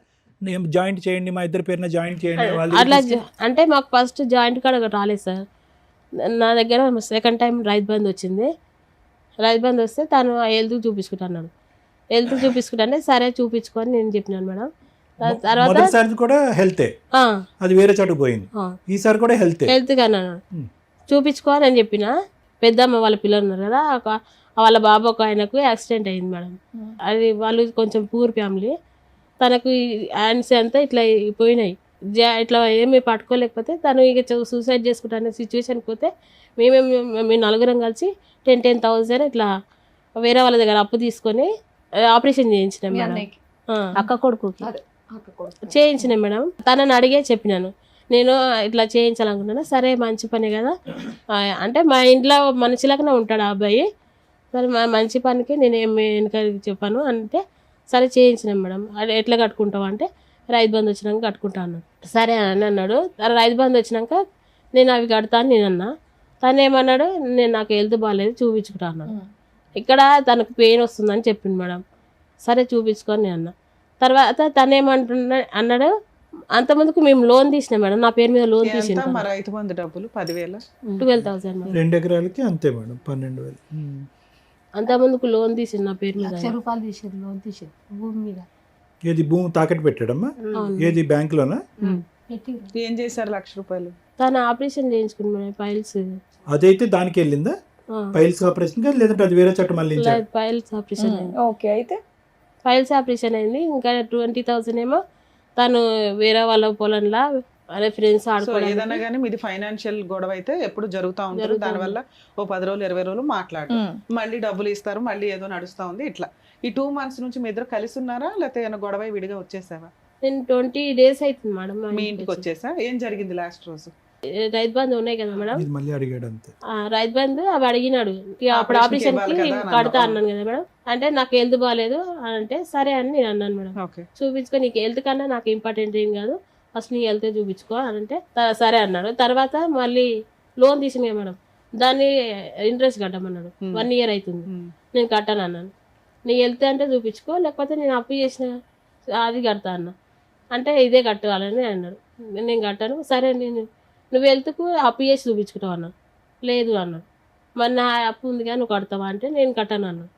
జాయింట్ చేయండి, మా ఇద్దరి పేరున జాయింట్ చేయండి అట్లా. అంటే మాకు ఫస్ట్ జాయింట్ కూడా రాలేదు సార్. నా దగ్గర సెకండ్ టైం రైతు బంధు వచ్చింది. రైతు బంధు వస్తే తను హెల్త్ చూపించుకుంటున్నాడు. హెల్త్ చూపించుకుంటే సరే చూపించుకొని నేను చెప్పినాను మేడం. తర్వాత కూడా హెల్తే, అది వేరే చోటుకు పోయింది. ఈసారి కూడా హెల్త్ గానే చూపించుకోవాలి అని చెప్పిన. పెద్దమ్మ వాళ్ళ పిల్లలు ఉన్నారు కదా, వాళ్ళ బాబు ఒక ఆయనకు యాక్సిడెంట్ అయింది మేడం. అది వాళ్ళు కొంచెం పూర్ ఫ్యామిలీ, తనకు హ్యాండ్స్ అంతా ఇట్లా పోయినాయి. ఇట్లా ఏమి పట్టుకోలేకపోతే తను ఇక సూసైడ్ చేసుకుంటానే సిచ్యువేషన్కి పోతే మేము నలుగురం కలిసి 10,000 ఇట్లా వేరే వాళ్ళ దగ్గర అప్పు తీసుకొని ఆపరేషన్ చేయించినాం మేడం. అక్క కొడుకు చేయించినాం మేడం. తనని అడిగే చెప్పినాను, నేను ఇట్లా చేయించాలనుకున్నాను. సరే మంచి పని కదా అంటే, మా ఇంట్లో మనిషిలాగానే ఉంటాడు ఆ అబ్బాయి. సరే మంచి పనికి నేను ఏమి వెనక చెప్పాను అంటే, సరే చేయించినాం మేడం. అది ఎట్లా కట్టుకుంటావు అంటే, రైతు బంధు వచ్చినాక కట్టుకుంటా అన్నాడు. సరే అని అన్నాడు. రైతు బంధు వచ్చినాక నేను అవి కడతాను నేను అన్నా. తను ఏమన్నాడు, నేను నాకు హెల్త్ బాగాలేదు చూపించుకుంటా అన్నాడు. ఇక్కడ తనకు పెయిన్ వస్తుందని చెప్పింది మేడం. సరే చూపించుకొని నేను అన్నా. తర్వాత తను అన్నాడు, అంతమందికి మేము లోన్ తీసినాం మేడం, నా పేరు మీద లోన్ తీసినాం. రైతు బంధు డబ్బులు 10,000, 12,000 మేడం. 2 ఎకరాలకి అంతే మేడం, 12,000. అంతమందికి లోన్ తీసింది నా పేరు మీద. ₹1,00,000 తీసేది, లోన్ తీసేది భూమి మీద. ఏది భూమి తాకట్టు పెట్టాడమ్మా? ఏది బ్యాంకులోనా? ఏం చేశారు? ₹1,00,000. తను ఆపరేషన్ చేయించుకున్నాడు పైల్స్. అదైతే దానికి వెళ్ళిందా? పైల్స్ ఆపరేషన్ కాదు, లేదంటే అది వేరే చోట మళ్ళీ పైల్స్ ఆపరేషన్ అయింది. ఓకే, అయితే పైల్స్ ఆపరేషన్ అయింది. ఇంకా 20,000 ఏమో తను వేరే వాళ్ళ పొలంలో అదే ఫ్రెండ్స్ ఆడుకోవడం. ఏదైనా కానీ మీది ఫైనాన్షియల్ గొడవ అయితే ఎప్పుడు జరుగుతూ ఉంటుంది. దానివల్ల ఓ 10 రోజులు 20 రోజులు మాట్లాడు, మళ్ళీ డబ్బులు ఇస్తారు, మళ్ళీ ఏదో నడుస్తూ ఉంది. ఇట్లా ఈ 2 months నుంచి మీ ఇద్దరు కలిసి ఉన్నారా, లేకపోతే ఏమైనా గొడవ విడిగా వచ్చేసావా? నేను 20 days అవుతుంది మేడం మీ ఇంటికి వచ్చేసా. ఏం జరిగింది లాస్ట్ రోజు? రైతు బంధు ఉన్నాయి కదా మేడం, ఇది మళ్ళీ అడిగాడు అంతే. రైతు బంధు అవి అడిగినాడు. ఇక అప్పుడు ఆపరేషన్ కి ఇవ్వాలి కదా అన్నాను. కడతా అన్నాను కదా మేడం. అంటే నాకు హెల్త్ బాగాలేదు అంటే సరే అని నేను అన్నాను మేడం. ఓకే. చూపించుకో, నీకు హెల్త్ కన్నా నాకు ఇంపార్టెంట్ ఏం కాదు, ఫస్ట్ నీ హెల్త్ చూపించుకో అని అంటే సరే అన్నాడు. తర్వాత మళ్ళీ లోన్ తీసినా మేడం, దాన్ని ఇంట్రెస్ట్ కట్టమన్నాడు. 1 year అవుతుంది, నేను కట్టాను అన్నాను. నీ హెల్త్ అంటే చూపించుకో, లేకపోతే నేను అప్పు చేసిన అది కడతా అన్న. అంటే ఇదే కట్టాలని అన్నాడు. నేను కట్టాను. సరే నువ్వు హెల్త్కు అప్పు చేసి చూపించుకుంటావు అన్నాను. లేదు అన్నాడు. మరి నా అప్పు ఉంది కానీ నువ్వు కడతావా అంటే నేను కట్టాను అన్నాను.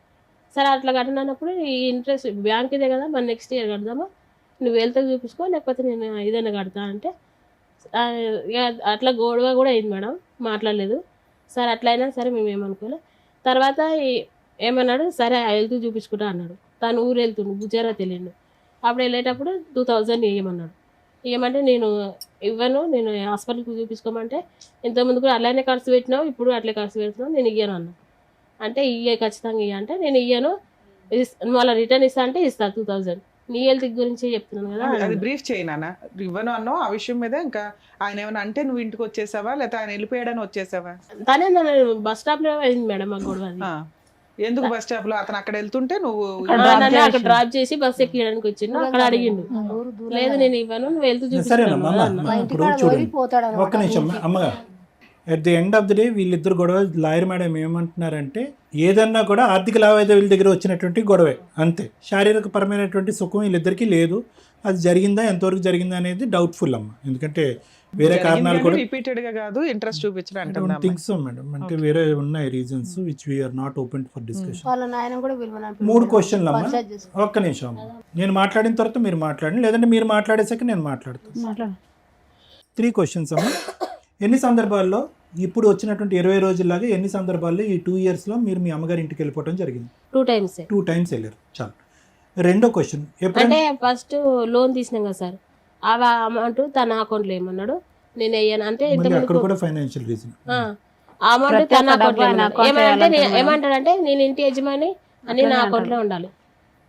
సరే అట్లా కట్టాను అన్నప్పుడు ఈ ఇంట్రెస్ట్ బ్యాంక్ ఇదే కదా, మరి నెక్స్ట్ ఇయర్ కడదామా, నువ్వు హెల్త్ చూపించుకో లేకపోతే నేను ఏదైనా కడతా అంటే ఇక అట్లా గొడవ కూడా అయింది మేడం, మాట్లాడలేదు. సరే అట్లా అయినా సరే మేము ఏమనుకోలే. తర్వాత ఏమన్నాడు, సరే హెల్త్ చూపించుకుంటా అన్నాడు. తను ఊరు వెళ్తుండు, గుజరాత్ వెళ్ళిండు. అప్పుడు వెళ్ళేటప్పుడు 2000 ఇవ్వమన్నాడు. ఇవ్వమంటే నేను ఇవ్వను, నేను హాస్పిటల్కి చూపించుకోమంటే ఇంతకుముందు కూడా అలానే ఖర్చు పెట్టినావు, ఇప్పుడు అట్లే ఖర్చు పెడుతున్నావు, నేను ఇయ్యను అన్నా. అంటే ఖచ్చితంగా ఇయ్య అంటే నేను ఇయ్యను, మళ్ళీ రిటర్న్ ఇస్తా అంటే ఇస్తా 2000, నీ హెల్త్ గురించి చెప్తున్నాను కదా. అది బ్రీఫ్ చేయనా, ఇవ్వను అన్నావు ఆ విషయం మీద. ఇంకా ఆయన ఏమైనా అంటే నువ్వు ఇంటికి వచ్చేసావా, లేకపోతే ఆయన వెళ్ళిపోయాడని వచ్చేసావా? తనే నన్ను బస్ స్టాప్ లో అయింది మేడం మా గొడవ అది. ఎందుకు బస్ స్టాప్ లో అతను అక్కడ వెళ్తుంటే నువ్వు నన్ను అక్కడ డ్రాప్ చేసి బస్ ఎక్కియడానికి వచ్చిండు. అక్కడ అడిగిండు, లేదు నేను ఇవ్వను, నువ్వు వెళ్తూ సరేనమ్మా చూపిస్తాను. ఇప్పుడు చూడండి ఒక్క నిమిషం అమ్మగారు. At the end of the day వీళ్ళిద్దరు గొడవ, లాయర్ మేడం ఏమంటున్నారంటే ఏదన్నా కూడా ఆర్థిక లావాదేవీల దగ్గర వచ్చినటువంటి గొడవే అంతే, శారీరక పరమైనటువంటి సుఖం వీళ్ళిద్దరికీ లేదు. అది జరిగిందా, ఎంతవరకు జరిగిందా అనేది డౌట్ఫుల్ అమ్మ, ఎందుకంటే వేరే కారణాలు కూడా రిపీటెడ్ గా కాదు ఇంట్రెస్ట్ చూపించడం థింగ్స్ మేడం, అంటే వేరే ఉన్నాయి reasons which we are not open for discussion. వాళ్ళ నాయన కూడా పిలవనంటున్నాడు. 3 క్వశ్చన్లు అమ్మా, ఒక్క నిమిషం అమ్మ. నేను మాట్లాడిన తర్వాత మీరు మాట్లాడండి, లేదంటే మీరు మాట్లాడేసాక నేను మాట్లాడతాను. 3 క్వశ్చన్స్ అమ్మ. ఎన్ని సందర్భాల్లో ఇప్పుడు వచ్చినటువంటి 20 రోజుల్లాగా ఎన్ని సందర్భాల్లో ఈ 2 years లో మీరు మీ అమ్మగారి ఇంటికి వెళ్ళిపోవడం జరిగింది? 2 times. 2 times వెళ్ళారు, చాలు. రెండో క్వశ్చన్, అంటే ఫస్ట్ లోన్ తీసినాం కదా సార్, ఆ అమౌంట్ తన అకౌంట్లో ఏమన్నాడు, నేను వేయను అంటే అక్కడ కూడా ఫైనాన్షియల్ రీజన్, ఆ అమౌంట్ తన అకౌంట్లో ఏమంటాడంటే నేను ఇంటి యజమాని అని నా అకౌంట్లో ఉండాలి.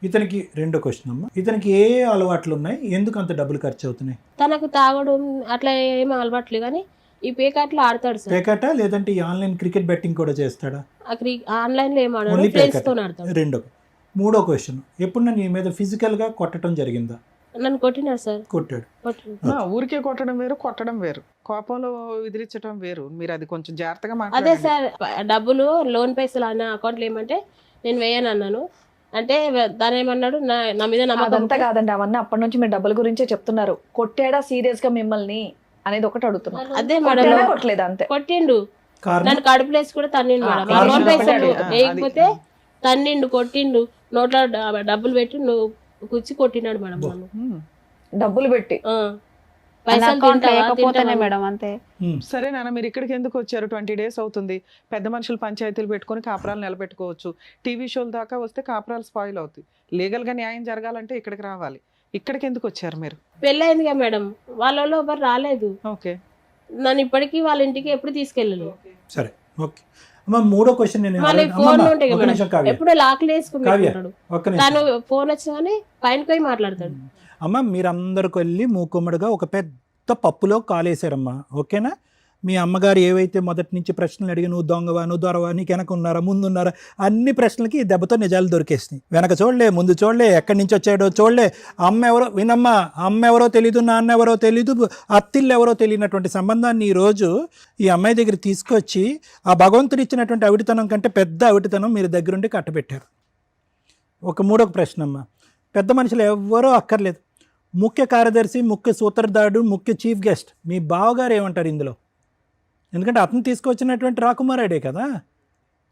ఇతనికి రెండో క్వశ్చన్ అమ్మా, ఇతనికి ఏ అలవాట్లు ఉన్నాయి, ఎందుకు అంత డబ్బులు ఖర్చు అవుతున్నాయి? తనకు తాగడు అట్లా ఏమీ అలవాట్లేదు, కానీ ఈ పేకాట్లో ఆడతాడు సార్. పేకాట లేదంటే ఈ ఆన్లైన్ క్రికెట్ బెట్టింగ్ కూడా చేస్తాడా? ఆన్లైన్ లో ఏం ఆడాడు, ఫ్రెండ్స్ తో ఆడతాడు. రెండో. మూడో క్వశ్చన్, ఎప్పుడు నీ మీద ఫిజికల్ గా కొట్టడం జరిగిందా? నన్ను కొట్టినాడు సార్. కొట్టాడు. ఊరికే కొట్టడం వేరు, కొట్టడం వేరు, కోపంలో విదిరించడం వేరు. మీరు అది కొంచెం జాగ్రత్తగా అదే మాట్లాడండి. సార్, డబ్బులు లోన్ పైసలు అన్న అకౌంట్లో ఏమంటే నేను వేయను అన్నాను. అంటే దాని ఏమన్నాడు, నా మీద నమ్మకం. అదంతా కాదండి, అవన్నీ అప్పటి నుంచి మీరు డబ్బుల గురించే చెప్తున్నారు. కొట్టాడా సీరియస్ గా మిమ్మల్ని అనేది ఒకటి అడుగుతున్నారు. అదే మేడం, కొట్టలేదు అంతే. కొట్టిండు నన్ను, కడుపులేసి కూడా తన్నిండు మేడం. ఆ లోన్ పైసలు వేయకపోతే తన్నిండు, కొట్టిండు, నోట్లో డబ్బులు పెట్టి నువ్వు కూర్చి కొట్టినాడు మేడం నన్ను. డబ్బులు పెట్టి లేకపోతేనే మేడం అంతే. సరే నాన్న, మీరు ఇక్కడికి ఎందుకు వచ్చారు? 20 days అవుతుంది. పెద్ద మనుషులు పంచాయతీలు పెట్టుకొని కాపురాలు నిలబెట్టుకోవచ్చు. టీవీ షోల దాకా వస్తే కాపురాలు స్పాయిల్ అవుతాయి. లీగల్ గా న్యాయం జరగాలంటే ఇక్కడికి రావాలి. ఇక్కడికి ఎందుకు వచ్చారు మీరు? పెళ్ళయిందిగా మేడం, వాళ్ళలో ఎవరు రాలేదు. ఓకే, నన్ను ఇప్పటికీ వాళ్ళ ఇంటికి ఎప్పుడు తీసుకెళ్ళలేదు. సరే, ఓకే అమ్మ. మూడో క్వశ్చన్, ఫోన్ ఉంటాయి మేడం, ఎప్పుడు లాక్లు వేసుకుంటాడు. తను ఫోన్ వచ్చినా కానీ పైనకి పోయి మాట్లాడతాడు. అమ్మ, మీరందరికి వెళ్ళి మూకుమ్మడిగా ఒక పెద్ద పప్పులో కాలేశారమ్మా, ఓకేనా? మీ అమ్మగారు ఏవైతే మొదటి నుంచి ప్రశ్నలు అడిగి నువ్వు దొంగవా, నువ్వు దొరవా, నీకు వెనక ఉన్నారా, ముందున్నారా, అన్ని ప్రశ్నలకి ఈ దెబ్బతో నిజాలు దొరికేసినాయి. వెనక చూడలే, ముందు చూడలే, ఎక్కడి నుంచి వచ్చాడో చూడలే, అమ్మ ఎవరో వినమ్మా, అమ్మ ఎవరో తెలీదు, నాన్న ఎవరో తెలీదు, అత్తిళ్ళు ఎవరో తెలియనటువంటి సంబంధాన్ని ఈరోజు ఈ అమ్మాయి దగ్గర తీసుకొచ్చి ఆ భగవంతుడు ఇచ్చినటువంటి అవిటితనం కంటే పెద్ద అవిటితనం మీరు దగ్గరుండి కట్టబెట్టారు. మూడో ప్రశ్న అమ్మ, పెద్ద మనుషులు ఎవ్వరూ అక్కర్లేదు, ముఖ్య కార్యదర్శి, ముఖ్య సూత్రధారుడు, ముఖ్య చీఫ్ గెస్ట్ మీ బావగారు ఏమంటారు ఇందులో? ఎందుకంటే అతను తీసుకొచ్చినటువంటి రాకుమారాడే కదా.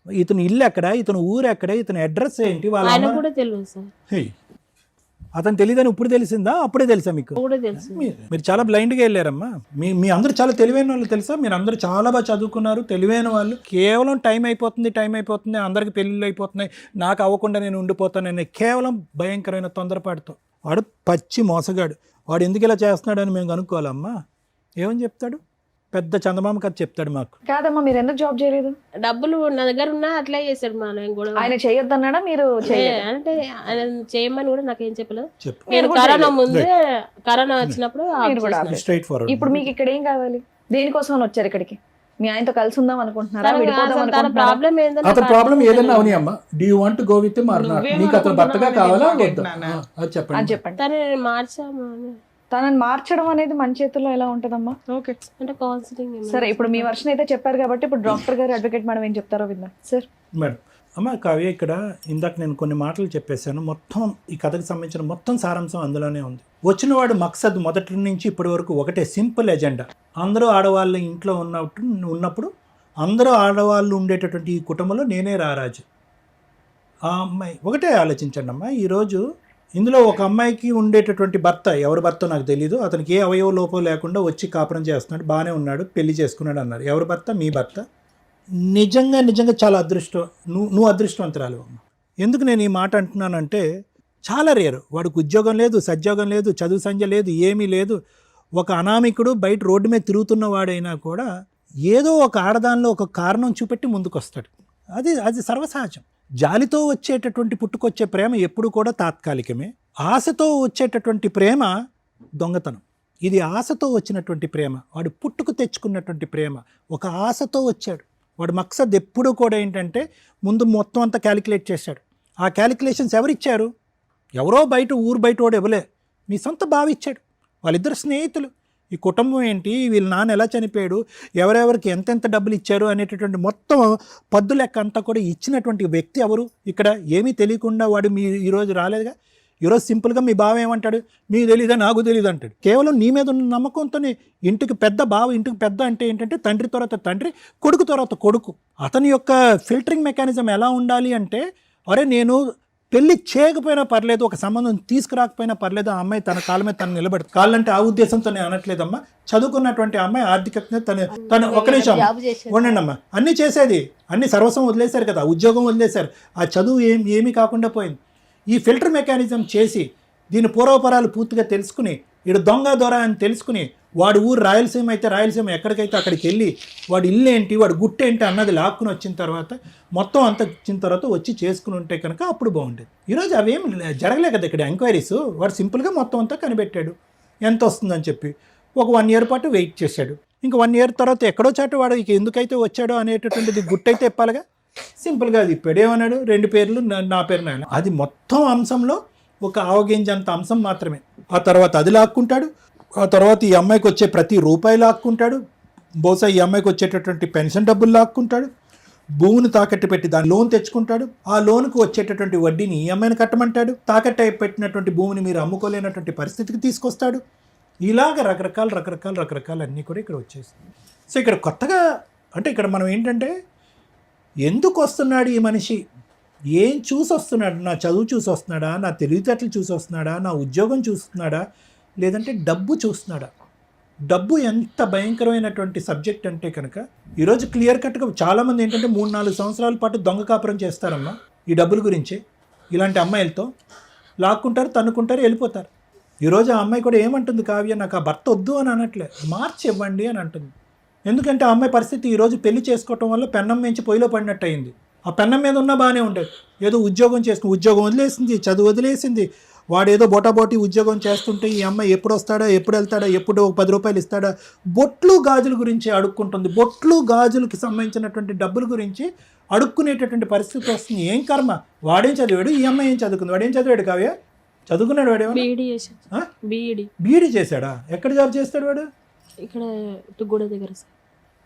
ఇతను ఇల్లు ఎక్కడ, ఇతను ఊరు ఎక్కడ, ఇతను అడ్రస్ ఏంటి, వాళ్ళ కూడా తెలియదు సార్. అతను తెలియదని ఇప్పుడు తెలిసిందా, అప్పుడే తెలుసా మీకు? మీరు చాలా బ్లైండ్గా వెళ్ళారమ్మా. మీ అందరూ చాలా తెలివైన వాళ్ళు తెలుసా? మీరు అందరూ చాలా బాగా చదువుకున్నారు, తెలివైన వాళ్ళు. కేవలం టైం అయిపోతుంది, అందరికి పెళ్ళిళ్ళు అయిపోతున్నాయి, నాకు అవ్వకుండా నేను ఉండిపోతానని కేవలం భయంకరమైన తొందరపాటుతో. వాడు పచ్చి మోసగాడు. వాడు ఎందుకు ఇలా చేస్తున్నాడని మేము కనుక్కోవాలమ్మా. ఏమని చెప్తాడు? పెద్ద చందమామ కథ చెప్తాడు మాకు. కాదమ్మా, మీరు ఎందుకు జాబ్ చేయలేదు? డబ్బులు నా దగ్గర ఉన్నా అట్లా చేశాడు మా కూడా. ఆయన చేయొద్దన్నాడా మీరు? అంటే ఆయన చేయమని కూడా నాకేం చెప్పలేదు. చెప్పు. నేను కరోనా ముందు, కరోనా వచ్చినప్పుడు స్ట్రైట్ ఫార్వర్డ్. ఇప్పుడు మీకు ఇక్కడ ఏం కావాలి? దేనికోసం అని వచ్చారు ఇక్కడికి? మీ ఆయనతో కలిసి ఉందాం అనుకుంటున్నారా, విడిపోదాం తన అనుకుంటున్నారా? ప్రాబ్లం ఏంటంటే అతని ప్రాబ్లం ఏదైనా అవని అమ్మ, do you want go with or not? నువ్వేం నీకు అతను భర్తగా అనుకుంటున్నావు కావాలా అనేది వద్దా? నాన్న. అది అని చెప్పండి. చెప్పండి. తనని మార్చాము అని. తనని మార్చడం అనేది మన చేతుల్లో ఎలా ఉంటదమ్మా? ఓకే, అంటే కౌన్సిలింగ్ సరే, ఇప్పుడు మీ వర్షన్ అయితే చెప్పారు కాబట్టి ఇప్పుడు డాక్టర్ గారు, అడ్వకేట్ మేడం ఏం చెప్తారో విందాం సార్. మేడం, అమ్మ కావ్య, ఇక్కడ ఇందాక నేను కొన్ని మాటలు చెప్పేశాను. మొత్తం ఈ కథకు సంబంధించిన మొత్తం సారాంశం అందులోనే ఉంది. వచ్చినవాడు మక్సద్ మొదటి నుంచి ఇప్పటి వరకు ఒకటే, సింపుల్ ఎజెండా. అందరూ ఆడవాళ్ళ ఇంట్లో ఉన్నప్పుడు అందరూ ఆడవాళ్ళు ఉండేటటువంటి ఈ కుటుంబంలో నేనే రారాజు. ఆ అమ్మాయి ఒకటే ఆలోచించండి అమ్మా. ఈరోజు ఇందులో ఒక అమ్మాయికి ఉండేటటువంటి భర్త, ఎవరి భర్త నాకు తెలీదు, అతనికి ఏ అవయవ లోపం లేకుండా వచ్చి కాపురం చేస్తున్నాడు, బాగానే ఉన్నాడు, పెళ్లి చేసుకున్నాడు అన్నారు. ఎవరి భర్త? మీ భర్త. నిజంగా చాలా అదృష్టం. నువ్వు అదృష్టవంతురాలు అమ్మ. ఎందుకు నేను ఈ మాట అంటున్నానంటే, చాలా రేరు. వాడికి ఉద్యోగం లేదు, సద్యోగం లేదు, చదువు సంధ్య లేదు, ఏమీ లేదు. ఒక అనామికుడు బయట రోడ్డు మీద తిరుగుతున్న వాడైనా కూడా ఏదో ఒక ఆడదానిలో ఒక కారణం చూపెట్టి ముందుకు వస్తాడు. అది సర్వసహజం. జాలితో వచ్చేటటువంటి పుట్టుకొచ్చే ప్రేమ ఎప్పుడు కూడా తాత్కాలికమే. ఆశతో వచ్చేటటువంటి ప్రేమ దొంగతనం. ఇది ఆశతో వచ్చినటువంటి ప్రేమ. వాడు పుట్టుకు తెచ్చుకున్నటువంటి ప్రేమ. ఒక ఆశతో వచ్చాడు. వాడు మక్సద్ ఎప్పుడూ కూడా ఏంటంటే ముందు మొత్తం అంతా క్యాలిక్యులేట్ చేశాడు. ఆ క్యాలిక్యులేషన్స్ ఎవరిచ్చారు? ఎవరో ఊరు బయట వాడు ఇవ్వలే, మీ సొంత బావ ఇచ్చాడు. వాళ్ళిద్దరు స్నేహితులు. ఈ కుటుంబం ఏంటి, వీళ్ళ నాన్న ఎలా చనిపోయాడు, ఎవరెవరికి ఎంతెంత డబ్బులు ఇచ్చారు అనేటటువంటి మొత్తం పద్దు లెక్క అంతా కూడా ఇచ్చినటువంటి వ్యక్తి ఎవరు? ఇక్కడ ఏమీ తెలియకుండా వాడు ఈరోజు రాలేదుగా. ఈరోజు సింపుల్గా మీ బావ ఏమంటాడు? మీకు తెలీదా, నాకు తెలీదు అంటాడు. కేవలం నీ మీద ఉన్న నమ్మకంతోనే. ఇంటికి పెద్ద బావ, ఇంటికి పెద్ద అంటే ఏంటంటే తండ్రి తర్వాత తండ్రి, కొడుకు తర్వాత కొడుకు. అతని యొక్క ఫిల్టరింగ్ మెకానిజం ఎలా ఉండాలి అంటే, అరే నేను పెళ్లి చేయకపోయినా పర్లేదు, ఒక సంబంధం తీసుకురాకపోయినా పర్లేదు, ఆ అమ్మాయి తన కాళ్ళ మీద తను నిలబడు. కాళ్ళంటే ఆ ఉద్దేశంతో నేను అనట్లేదమ్మా. చదువుకున్నటువంటి అమ్మాయి ఆర్థికంగా తను ఒక నిమిషం ఉండండి అమ్మా. అన్నీ చేసేది, అన్ని సర్వస్వం వదిలేశారు కదా, ఉద్యోగం వదిలేశారు, ఆ చదువు ఏమీ కాకుండా పోయింది. ఈ ఫిల్టర్ మెకానిజం చేసి దీని పూర్వపరాలు పూర్తిగా తెలుసుకుని, ఇడు దొంగ దొర అని తెలుసుకుని, వాడు ఊరు రాయలసీమ అయితే రాయలసీమ ఎక్కడికైతే అక్కడికి వెళ్ళి వాడు ఇల్లు ఏంటి, వాడు గుట్టేంటి అన్నది లాక్కుని వచ్చిన తర్వాత, మొత్తం అంత ఇచ్చిన తర్వాత వచ్చి చేసుకుని ఉంటే కనుక అప్పుడు బాగుండేది. ఈరోజు అవేం జరగలే కదా ఇక్కడ ఎంక్వైరీస్. వాడు సింపుల్గా మొత్తం అంతా కనిపెట్టాడు ఎంత వస్తుందని చెప్పి. ఒక 1 year పాటు వెయిట్ చేశాడు. ఇంకా 1 year తర్వాత ఎక్కడో చాటు వాడు ఇక ఎందుకైతే వచ్చాడో అనేటటువంటిది గుట్టయితే ఇప్పాలిగా. సింపుల్గా అది ఇప్పుడేమన్నాడు, 2 పేర్లు నా పేరు నాయన. అది మొత్తం అంశంలో ఒక ఆవగింజంత అంశం మాత్రమే. ఆ తర్వాత అది లాక్కుంటాడు. ఆ తర్వాత ఈ అమ్మాయికి వచ్చే ప్రతి రూపాయి లాక్కుంటాడు. బహుశా ఈ అమ్మాయికి వచ్చేటటువంటి పెన్షన్ డబ్బులు లాక్కుంటాడు. భూమిని తాకట్టు పెట్టి దాని లోన్ తెచ్చుకుంటాడు. ఆ లోన్కు వచ్చేటటువంటి వడ్డీని ఈ అమ్మాయిని కట్టమంటాడు. తాకట్టు పెట్టినటువంటి భూమిని మీరు అమ్ముకోలేనటువంటి పరిస్థితికి తీసుకొస్తాడు. ఇలాగ రకరకాల అన్నీ కూడా ఇక్కడ వచ్చేసింది. సో ఇక్కడ కొత్తగా అంటే ఇక్కడ మనం ఏంటంటే, ఎందుకు వస్తున్నాడు ఈ మనిషి, ఏం చూసి వస్తున్నాడు? నా చదువు చూసి వస్తున్నాడా, నా తెలివితేటలు చూసి వస్తున్నాడా, నా ఉద్యోగం చూస్తున్నాడా, లేదంటే డబ్బు చూస్తున్నాడా? డబ్బు ఎంత భయంకరమైనటువంటి సబ్జెక్ట్ అంటే కనుక ఈరోజు క్లియర్ కట్గా చాలామంది ఏంటంటే 3-4 సంవత్సరాల పాటు దొంగ కాపురం చేస్తారమ్మా ఈ డబ్బుల గురించి. ఇలాంటి అమ్మాయిలతో లాక్కుంటారు, తన్నుకుంటారు, వెళ్ళిపోతారు. ఈరోజు ఆ అమ్మాయి కూడా ఏమంటుంది, కావ్య నాకు ఆ భర్త వద్దు అని అనట్లే, మార్చి ఇవ్వండి అని అంటుంది. ఎందుకంటే ఆ అమ్మాయి పరిస్థితి ఈరోజు పెళ్లి చేసుకోవటం వల్ల పెన్నం మించి పొయ్యిలో పడినట్టు అయింది. ఆ పెన్నం మీద ఉన్నా బాగానే ఉండేది. ఏదో ఉద్యోగం చేసుకుని ఉద్యోగం వదిలేసింది, చదువు వదిలేసింది. వాడు ఏదో బోటాబోటీ ఉద్యోగం చేస్తుంటే ఈ అమ్మాయి ఎప్పుడు వస్తాడా, ఎప్పుడు వెళ్తాడా, ఎప్పుడు 10 రూపాయలు ఇస్తాడా, బొట్లు గాజుల గురించి అడుక్కుంటుంది. బొట్లు గాజులకి సంబంధించినటువంటి డబ్బుల గురించి అడుక్కునేటటువంటి పరిస్థితి వస్తుంది. ఏం కర్మ, వాడేం చదివాడు, ఈ అమ్మాయి ఏం చదువుకుంది? వాడేం చదివాడు కావ్య? చదువుకున్నాడు వాడేమో? బీఈడీ చేశాడా? ఎక్కడ జాబ్ చేస్తాడు వాడు? ఇక్కడ తుగ్గూడ దగ్గర సార్.